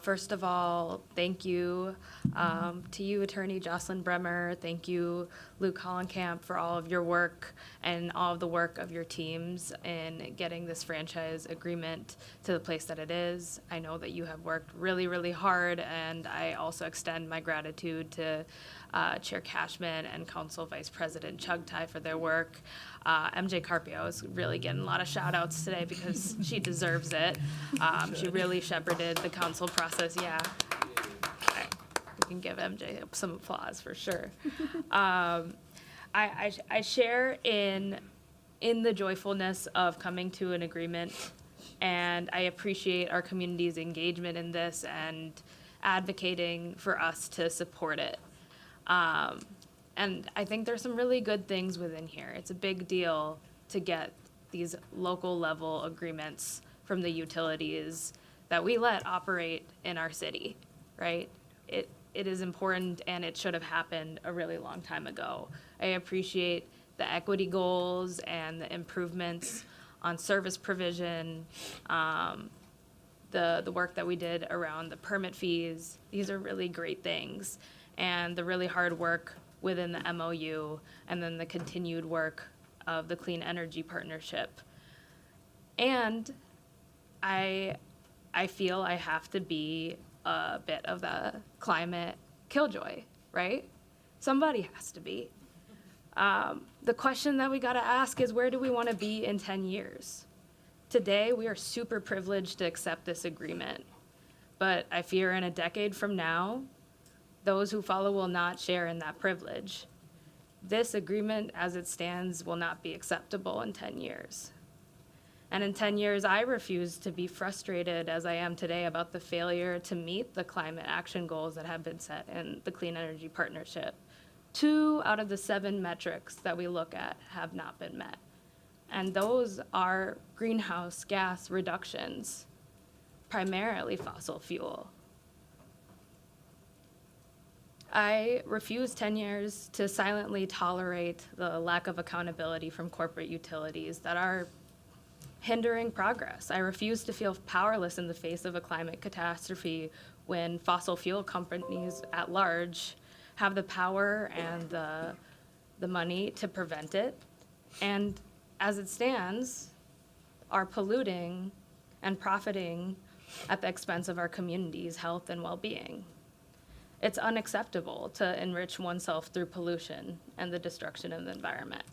First of all, thank you to you, Attorney Jocelyn Bremer. Thank you, Luke Hollenkamp, for all of your work and all of the work of your teams in getting this franchise agreement to the place that it is. I know that you have worked really, really hard, and I also extend my gratitude to Chair Cashman and Council Vice President Chugtai for their work. MJ Carpio is really getting a lot of shout outs today because she deserves it. She really shepherded the council process. Yeah, we can give MJ some applause for sure. I share in the joyfulness of coming to an agreement, and I appreciate our community's engagement in this and advocating for us to support it. And I think there's some really good things within here. It's a big deal to get these local level agreements from the utilities that we let operate in our city, right? It is important, and it should have happened a really long time ago. I appreciate the equity goals and the improvements on service provision, the work that we did around the permit fees. These are really great things. And the really hard work within the MOU, and then the continued work of the Clean Energy Partnership. And I feel I have to be a bit of the climate killjoy, right? Somebody has to be. The question that we gotta ask is, where do we wanna be in 10 years? Today, we are super privileged to accept this agreement, but I fear in a decade from now, those who follow will not share in that privilege. This agreement, as it stands, will not be acceptable in 10 years. And in 10 years, I refuse to be frustrated as I am today about the failure to meet the climate action goals that have been set in the Clean Energy Partnership. 2 out of the 7 metrics that we look at have not been met. And those are greenhouse gas reductions, primarily fossil fuel. I refuse 10 years to silently tolerate the lack of accountability from corporate utilities that are hindering progress. I refuse to feel powerless in the face of a climate catastrophe when fossil fuel companies at large have the power and the money to prevent it, and as it stands, are polluting and profiting at the expense of our community's health and well-being. It's unacceptable to enrich oneself through pollution and the destruction of the environment.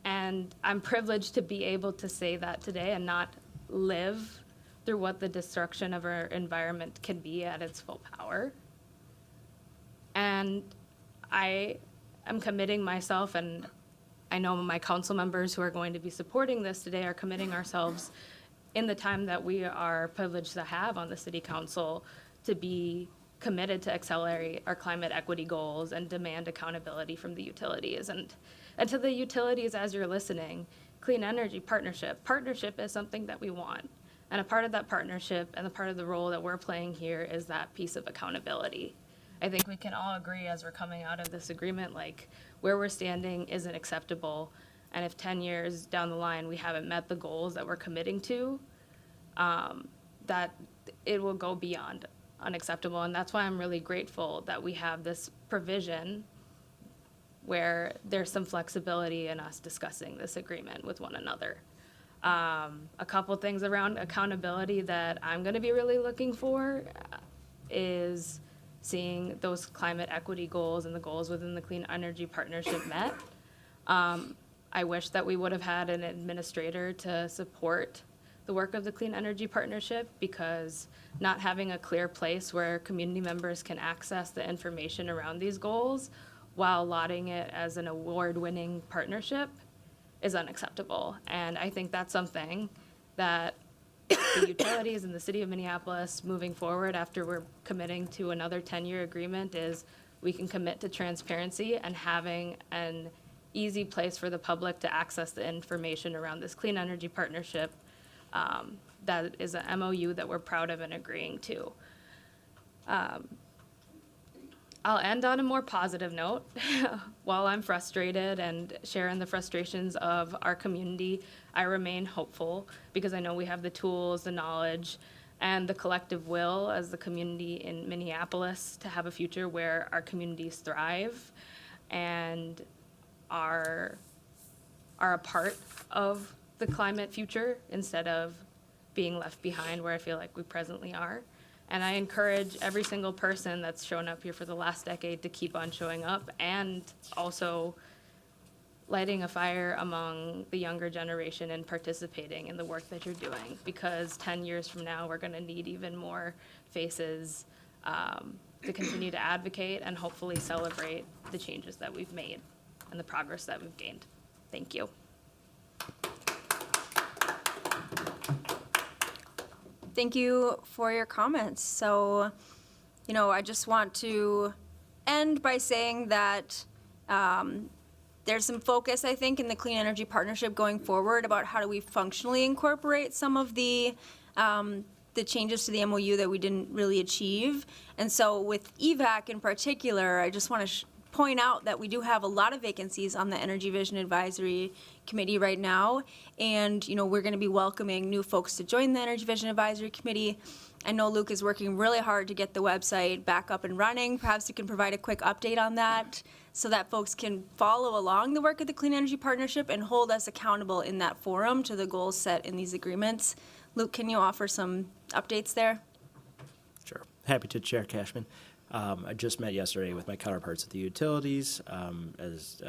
And I'm privileged to be able to say that today and not live through what the destruction of our environment can be at its full power. And I am committing myself, and I know my council members who are going to be supporting this today are committing ourselves in the time that we are privileged to have on the city council to be committed to accelerate our climate equity goals and demand accountability from the utilities. And to the utilities, as you're listening, clean energy partnership. Partnership is something that we want. And a part of that partnership and a part of the role that we're playing here is that piece of accountability. I think we can all agree as we're coming out of this agreement, like where we're standing isn't acceptable. And if 10 years down the line we haven't met the goals that we're committing to, that it will go beyond unacceptable. And that's why I'm really grateful that we have this provision where there's some flexibility in us discussing this agreement with one another. A couple things around accountability that I'm going to be really looking for is seeing those climate equity goals and the goals within the Clean Energy Partnership met. I wish that we would have had an administrator to support the work of the Clean Energy Partnership, because not having a clear place where community members can access the information around these goals while lauding it as an award-winning partnership is unacceptable. And I think that's something that the utilities in the city of Minneapolis moving forward after we're committing to another 10-year agreement is we can commit to transparency and having an easy place for the public to access the information around this Clean Energy Partnership. That is an MOU that we're proud of and agreeing to. I'll end on a more positive note. While I'm frustrated and sharing the frustrations of our community, I remain hopeful because I know we have the tools, the knowledge, and the collective will as the community in Minneapolis to have a future where our communities thrive and are a part of the climate future instead of being left behind where I feel like we presently are. And I encourage every single person that's shown up here for the last decade to keep on showing up and also lighting a fire among the younger generation and participating in the work that you're doing, because 10 years from now, we're gonna need even more faces to continue to advocate and hopefully celebrate the changes that we've made and the progress that we've gained. Thank you. Thank you for your comments. So, I just want to end by saying that there's some focus, I think, in the Clean Energy Partnership going forward about how do we functionally incorporate some of the changes to the MOU that we didn't really achieve. And so with EVAC in particular, I just want to point out that we do have a lot of vacancies on the Energy Vision Advisory Committee right now, and we're going to be welcoming new folks to join the Energy Vision Advisory Committee. I know Luke is working really hard to get the website back up and running. Perhaps you can provide a quick update on that so that folks can follow along the work of the Clean Energy Partnership and hold us accountable in that forum to the goals set in these agreements. Luke, can you offer some updates there? Sure. Happy to, Chair Cashman. I just met yesterday with my counterparts at the utilities. As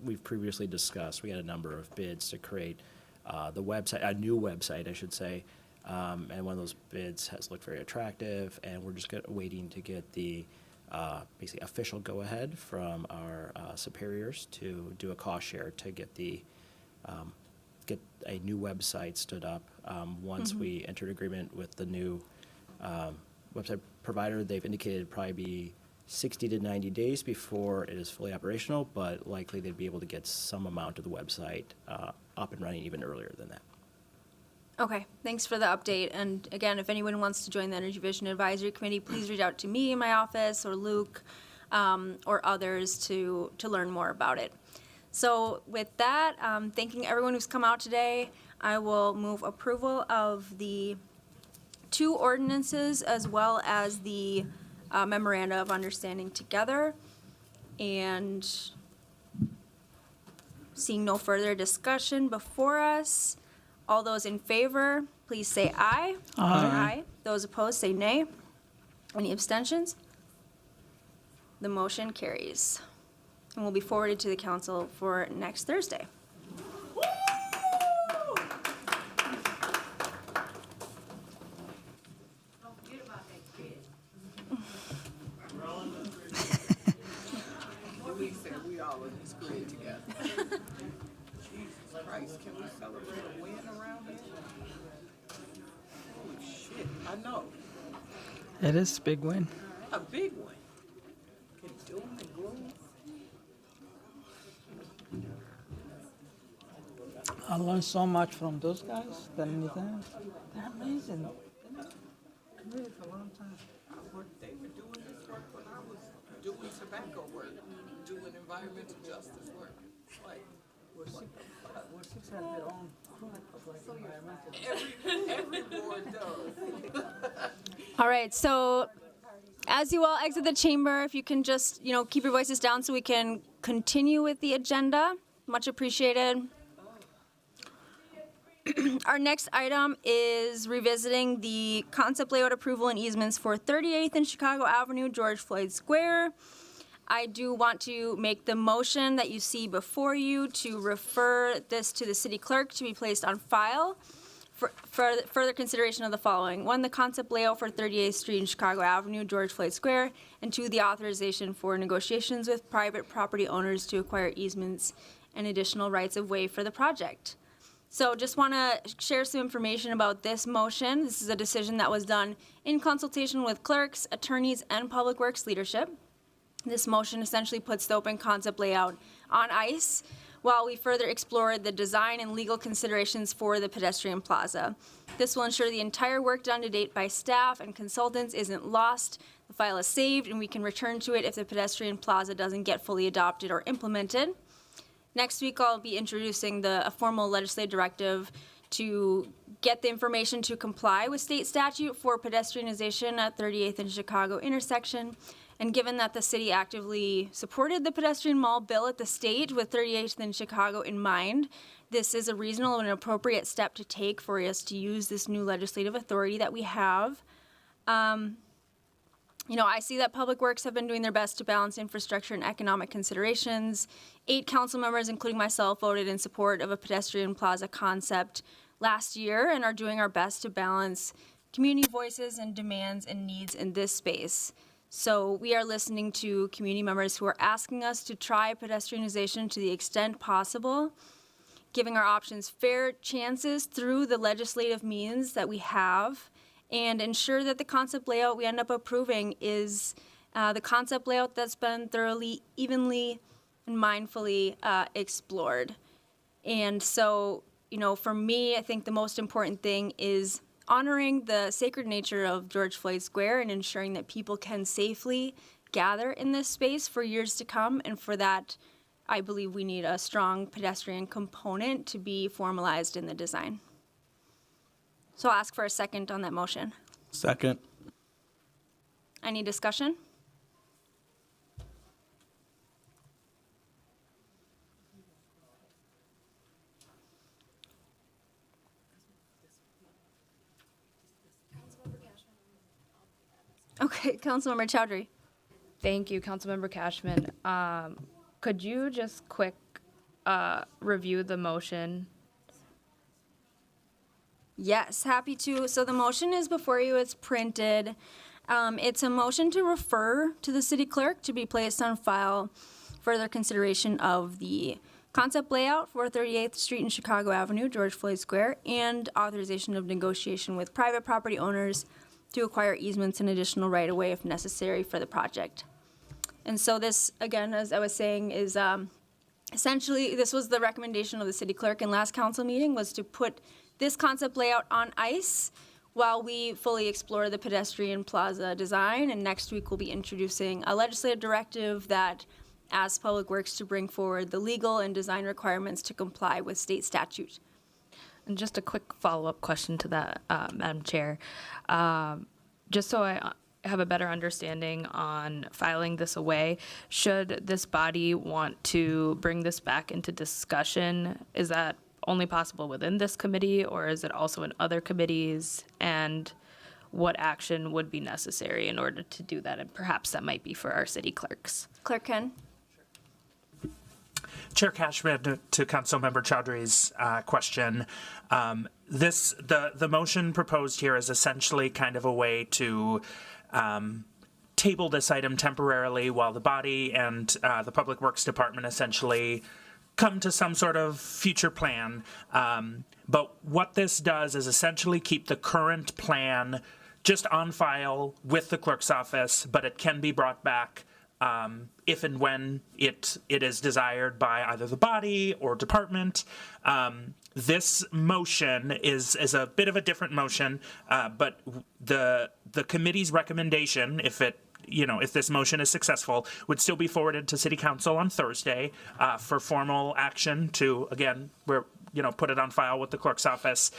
we've previously discussed, we had a number of bids to create the website, a new website, I should say. And one of those bids has looked very attractive, and we're just waiting to get the basically official go-ahead from our superiors to do a cost share to get the get a new website stood up. Once we entered agreement with the new website provider, they've indicated it'd probably be 60 to 90 days before it is fully operational, but likely they'd be able to get some amount of the website up and running even earlier than that. Okay, thanks for the update. And again, if anyone wants to join the Energy Vision Advisory Committee, please reach out to me in my office or Luke or others to learn more about it. So with that, thanking everyone who's come out today, I will move approval of the 2 ordinances as well as the memoranda of understanding together. And seeing no further discussion before us, all those in favor, please say aye. Aye. Those opposed, say nay. Any abstentions? The motion carries and will be forwarded to the council for next Thursday. I know. It is a big win. A big one. Can do them and grow. I learned so much from those guys than anything else. They're amazing. Committed for a long time. They were doing this work when I was doing tobacco work, doing environmental justice work. Like, We're six has their own crew of like environmental. every board does. All right, so as you all exit the chamber, if you can just, keep your voices down so we can continue with the agenda. Much appreciated. Our next item is revisiting the concept layout approval and easements for 38th and Chicago Avenue, George Floyd Square. I do want to make the motion that you see before you to refer this to the city clerk to be placed on file for further consideration of the following. 1, the concept layout for 38th Street and Chicago Avenue, George Floyd Square. And 2, the authorization for negotiations with private property owners to acquire easements and additional rights of way for the project. So just want to share some information about this motion. This is a decision that was done in consultation with clerks, attorneys, and public works leadership. This motion essentially puts the open concept layout on ice while we further explore the design and legal considerations for the pedestrian plaza. This will ensure the entire work done to date by staff and consultants isn't lost. The file is saved and we can return to it if the pedestrian plaza doesn't get fully adopted or implemented. Next week, I'll be introducing a formal legislative directive to get the information to comply with state statute for pedestrianization at 38th and Chicago intersection. And given that the city actively supported the pedestrian mall bill at the state with 38th and Chicago in mind, this is a reasonable and appropriate step to take for us to use this new legislative authority that we have. I see that Public Works have been doing their best to balance infrastructure and economic considerations. 8 council members, including myself, voted in support of a pedestrian plaza concept last year and are doing our best to balance community voices and demands and needs in this space. So we are listening to community members who are asking us to try pedestrianization to the extent possible, giving our options fair chances through the legislative means that we have, and ensure that the concept layout we end up approving is the concept layout that's been thoroughly, evenly, and mindfully explored. And so, for me, I think the most important thing is honoring the sacred nature of George Floyd Square and ensuring that people can safely gather in this space for years to come. And for that, I believe we need a strong pedestrian component to be formalized in the design. So I'll ask for a second on that motion. Second. Any discussion? Okay, Councilmember Chowdhury. Thank you, Councilmember Cashman. Could you just quick review the motion? Yes, happy to. So the motion is before you. It's printed. It's a motion to refer to the city clerk to be placed on file further consideration of the concept layout for 38th Street and Chicago Avenue, George Floyd Square, and authorization of negotiation with private property owners to acquire easements and additional right-of-way if necessary for the project. And so this, again, as I was saying, is essentially, this was the recommendation of the city clerk in last council meeting, was to put this concept layout on ice while we fully explore the pedestrian plaza design. And next week, we'll be introducing a legislative directive that asks Public Works to bring forward the legal and design requirements to comply with state statute. And just a quick follow-up question to that, Madam Chair. Just so I have a better understanding on filing this away, should this body want to bring this back into discussion, is that only possible within this committee, or is it also in other committees? And what action would be necessary in order to do that? And perhaps that might be for our city clerks. Clerk Ken. Chair Cashman, to Councilmember Chowdhury's question, the motion proposed here is essentially kind of a way to table this item temporarily while the body and the Public Works Department essentially come to some sort of future plan. But what this does is essentially keep the current plan just on file with the clerk's office, but it can be brought back if and when it is desired by either the body or department. This motion is a bit of a different motion, but the committee's recommendation, if this motion is successful, would still be forwarded to City Council on Thursday for formal action to, again, put it on file with the clerk's office.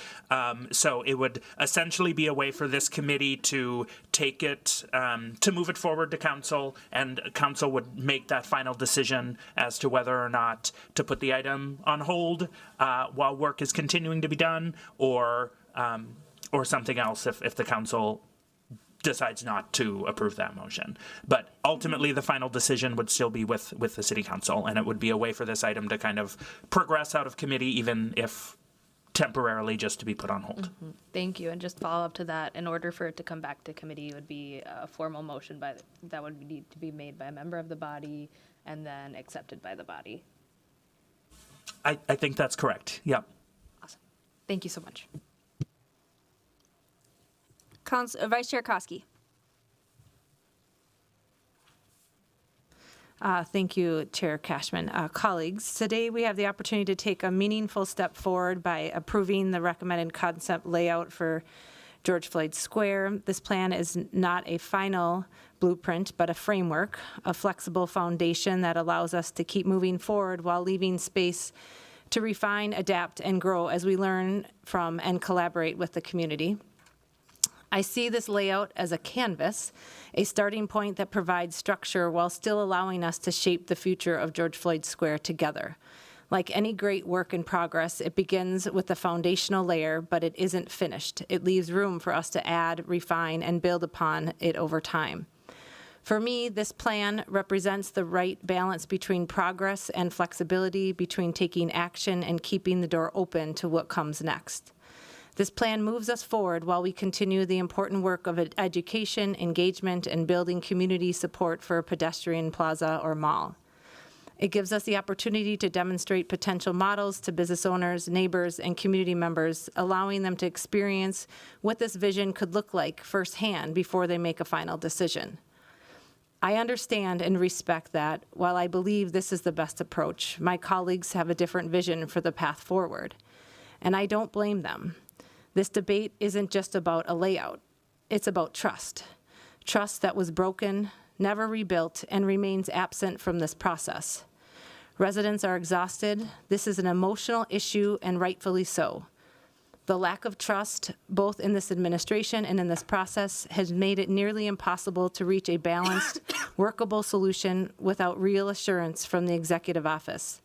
So it would essentially be a way for this committee to take it, to move it forward to council, and council would make that final decision as to whether or not to put the item on hold while work is continuing to be done, or something else if the council decides not to approve that motion. But ultimately, the final decision would still be with the city council, and it would be a way for this item to kind of progress out of committee, even if temporarily just to be put on hold. Mm-hmm. Thank you. And just follow up to that, in order for it to come back to committee, it would be a formal motion that would need to be made by a member of the body and then accepted by the body. I think that's correct. Yeah. Awesome. Thank you so much. Vice Chair Koski. Thank you, Chair Cashman. Colleagues, today we have the opportunity to take a meaningful step forward by approving the recommended concept layout for George Floyd Square. This plan is not a final blueprint, but a framework, a flexible foundation that allows us to keep moving forward while leaving space to refine, adapt, and grow as we learn from and collaborate with the community. I see this layout as a canvas, a starting point that provides structure while still allowing us to shape the future of George Floyd Square together. Like any great work in progress, it begins with the foundational layer, but it isn't finished. It leaves room for us to add, refine, and build upon it over time. For me, this plan represents the right balance between progress and flexibility, between taking action and keeping the door open to what comes next. This plan moves us forward while we continue the important work of education, engagement, and building community support for a pedestrian plaza or mall. It gives us the opportunity to demonstrate potential models to business owners, neighbors, and community members, allowing them to experience what this vision could look like firsthand before they make a final decision. I understand and respect that while I believe this is the best approach, my colleagues have a different vision for the path forward, and I don't blame them. This debate isn't just about a layout. It's about trust. Trust that was broken, never rebuilt, and remains absent from this process. Residents are exhausted. This is an emotional issue, and rightfully so. The lack of trust, both in this administration and in this process, has made it nearly impossible to reach a balanced, workable solution without real assurance from the executive office.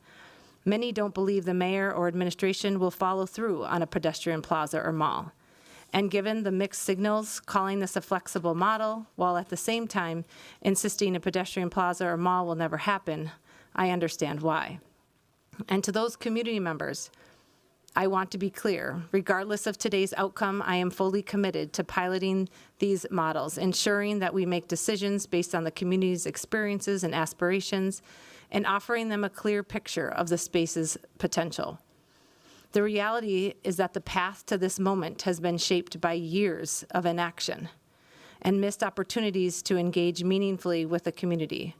Many don't believe the mayor or administration will follow through on a pedestrian plaza or mall. And given the mixed signals calling this a flexible model, while at the same time insisting a pedestrian plaza or mall will never happen, I understand why. And to those community members, I want to be clear, regardless of today's outcome, I am fully committed to piloting these models, ensuring that we make decisions based on the community's experiences and aspirations, and offering them a clear picture of the space's potential. The reality is that the path to this moment has been shaped by years of inaction and missed opportunities to engage meaningfully with the community.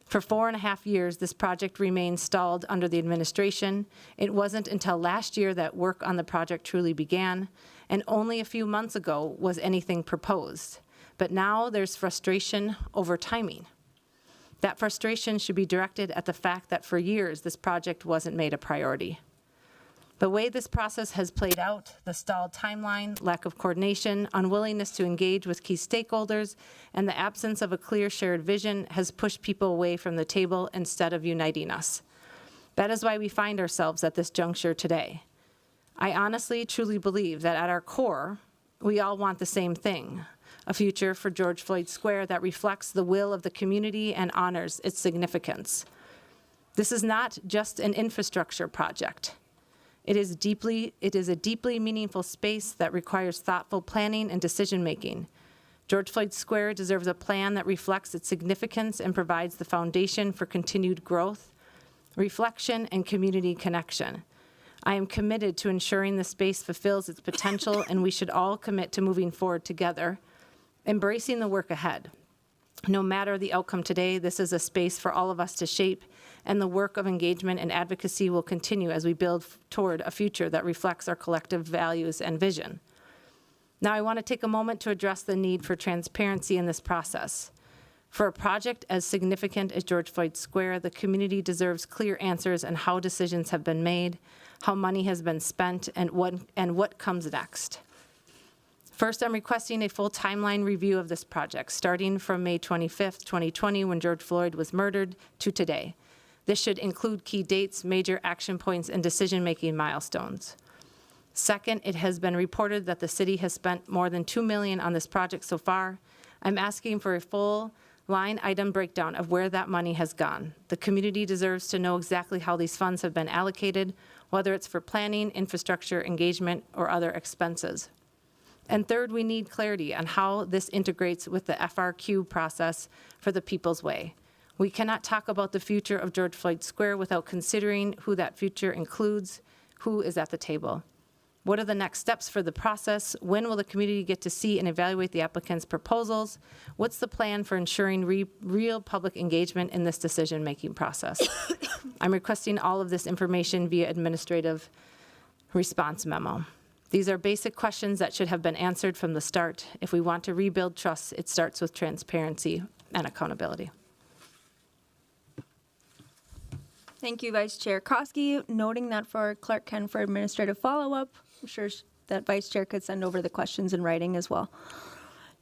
For 4.5 years, this project remained stalled under the administration. It wasn't until last year that work on the project truly began, and only a few months ago was anything proposed. But now there's frustration over timing. That frustration should be directed at the fact that for years this project wasn't made a priority. The way this process has played out, the stalled timeline, lack of coordination, unwillingness to engage with key stakeholders, and the absence of a clear shared vision has pushed people away from the table instead of uniting us. That is why we find ourselves at this juncture today. I honestly, truly believe that at our core, we all want the same thing: a future for George Floyd Square that reflects the will of the community and honors its significance. This is not just an infrastructure project. It is a deeply meaningful space that requires thoughtful planning and decision-making. George Floyd Square deserves a plan that reflects its significance and provides the foundation for continued growth, reflection, and community connection. I am committed to ensuring the space fulfills its potential, and we should all commit to moving forward together, embracing the work ahead. No matter the outcome today, this is a space for all of us to shape, and the work of engagement and advocacy will continue as we build toward a future that reflects our collective values and vision. Now, I want to take a moment to address the need for transparency in this process. For a project as significant as George Floyd Square, the community deserves clear answers on how decisions have been made, how money has been spent, and what comes next. First, I'm requesting a full timeline review of this project, starting from May 25th, 2020, when George Floyd was murdered, to today. This should include key dates, major action points, and decision-making milestones. Second, it has been reported that the city has spent more than $2 million on this project so far. I'm asking for a full line item breakdown of where that money has gone. The community deserves to know exactly how these funds have been allocated, whether it's for planning, infrastructure, engagement, or other expenses. And third, we need clarity on how this integrates with the FRQ process for the People's Way. We cannot talk about the future of George Floyd Square without considering who that future includes, who is at the table. What are the next steps for the process? When will the community get to see and evaluate the applicant's proposals? What's the plan for ensuring real public engagement in this decision-making process? I'm requesting all of this information via administrative response memo. These are basic questions that should have been answered from the start. If we want to rebuild trust, it starts with transparency and accountability. Thank you, Vice Chair Koski. Noting that for Clerk Ken for administrative follow-up, I'm sure that Vice Chair could send over the questions in writing as well.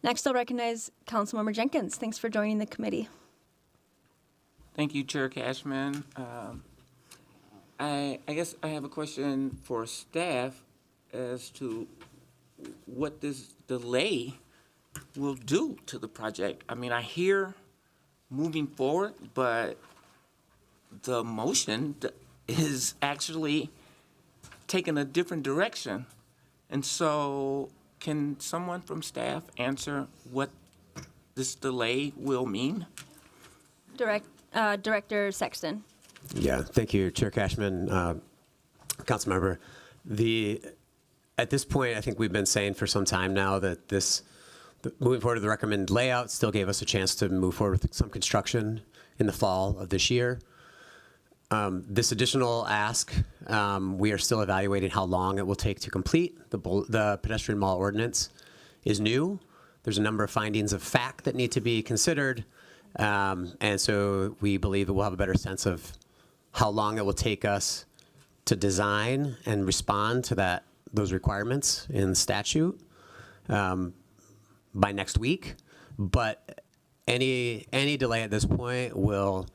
Next, I'll recognize Councilmember Jenkins. Thanks for joining the committee. Thank you, Chair Cashman. I guess I have a question for staff as to what this delay will do to the project. I mean, I hear moving forward, but the motion is actually taking a different direction. And so can someone from staff answer what this delay will mean? Director Sexton. Yeah, thank you, Chair Cashman, Councilmember. At this point, I think we've been saying for some time now that moving forward to the recommended layout still gave us a chance to move forward with some construction in the fall of this year. This additional ask, we are still evaluating how long it will take to complete. The pedestrian mall ordinance is new. There's a number of findings of fact that need to be considered. And so we believe that we'll have a better sense of how long it will take us to design and respond to those requirements in the statute by next week. But any delay at this point will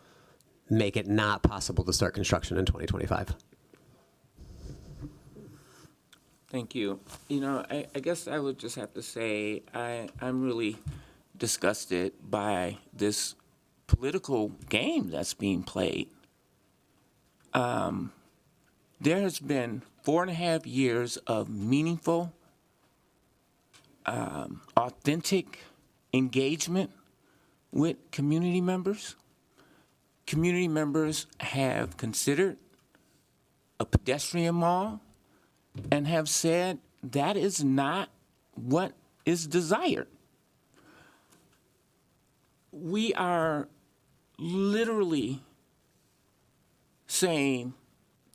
make it not possible to start construction in 2025. Thank you. You know, I guess I would just have to say I'm really disgusted by this political game that's being played. There has been 4.5 years of meaningful, authentic engagement with community members. Community members have considered a pedestrian mall and have said that is not what is desired. We are literally saying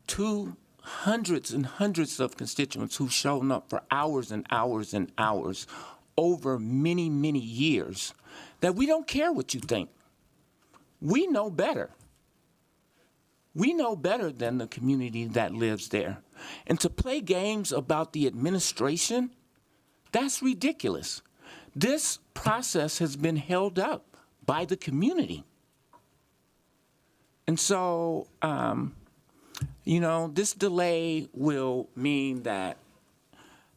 to hundreds and hundreds of constituents who've shown up for hours and hours and hours over many, many years that we don't care what you think. We know better. We know better than the community that lives there. And to play games about the administration, that's ridiculous. This process has been held up by the community. And so, you know, this delay will mean that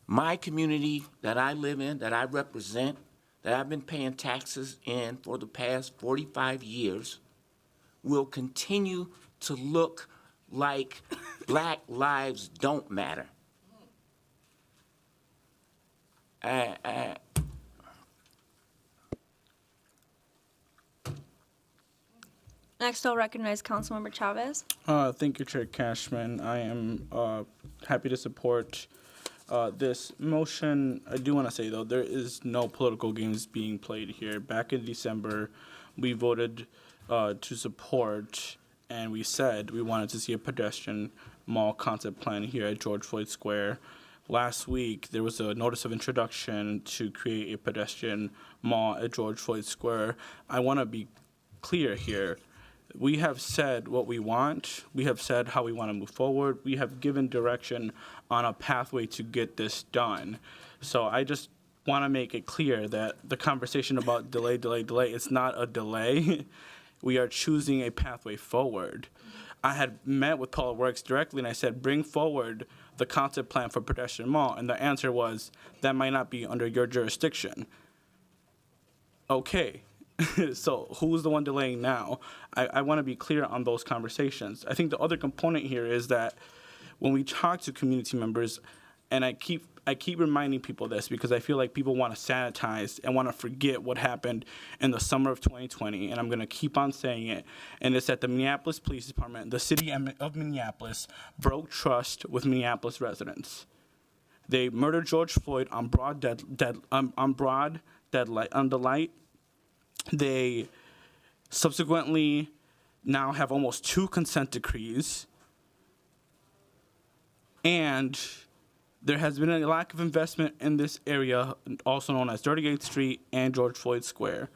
my community that I live in, that I represent, that I've been paying taxes in for the past 45 years, will continue to look like Black lives don't matter. Next, I'll recognize Councilmember Chavez. Thank you, Chair Cashman. I am happy to support this motion. I do want to say, though, there is no political games being played here. Back in December, we voted to support, and we said we wanted to see a pedestrian mall concept plan here at George Floyd Square. Last week, there was a notice of introduction to create a pedestrian mall at George Floyd Square. I want to be clear here. We have said what we want. We have said how we want to move forward. We have given direction on a pathway to get this done. So I just want to make it clear that the conversation about delay, it's not a delay. We are choosing a pathway forward. I had met with Public Works directly, and I said, bring forward the concept plan for pedestrian mall, and the answer was, that might not be under your jurisdiction. Okay, so who's the one delaying now? I want to be clear on those conversations. I think the other component here is that when we talk to community members, and I keep reminding people this because I feel like people want to sanitize and want to forget what happened in the summer of 2020, and I'm going to keep on saying it, and it's that the Minneapolis Police Department, the city of Minneapolis, broke trust with Minneapolis residents. They murdered George Floyd on broad daylight. They subsequently now have almost 2 consent decrees, and there has been a lack of investment in this area, also known as 38th Street and George Floyd Square.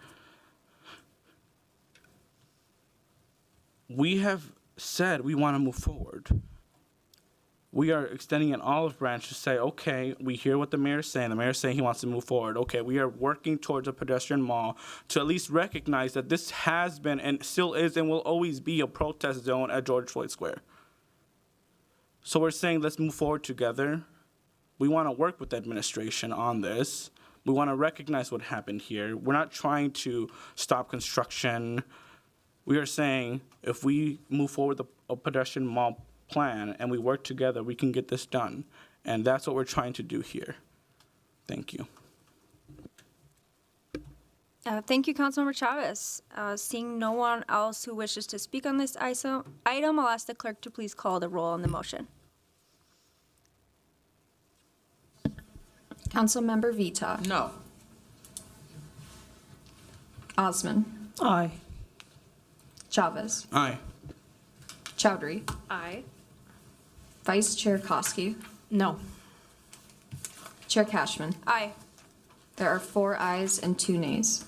We have said we want to move forward. We are extending an olive branch to say, okay, we hear what the mayor is saying. The mayor is saying he wants to move forward. Okay, we are working towards a pedestrian mall to at least recognize that this has been and still is and will always be a protest zone at George Floyd Square. So we're saying let's move forward together. We want to work with the administration on this. We want to recognize what happened here. We're not trying to stop construction. We are saying if we move forward with a pedestrian mall plan and we work together, we can get this done. And that's what we're trying to do here. Thank you. Thank you, Councilmember Chavez. Seeing no one else who wishes to speak on this item, I'll ask the clerk to please call the roll on the motion. Councilmember Vita. No. Osman. Aye. Chavez. Aye. Chowdhury. Aye. Vice Chair Koski. No. Chair Cashman. Aye. There are 4 ayes and 2 nays.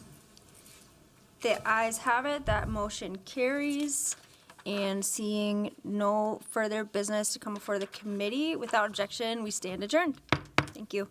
The ayes have it. That motion carries. And seeing no further business to come before the committee, without objection, we stand adjourned. Thank you.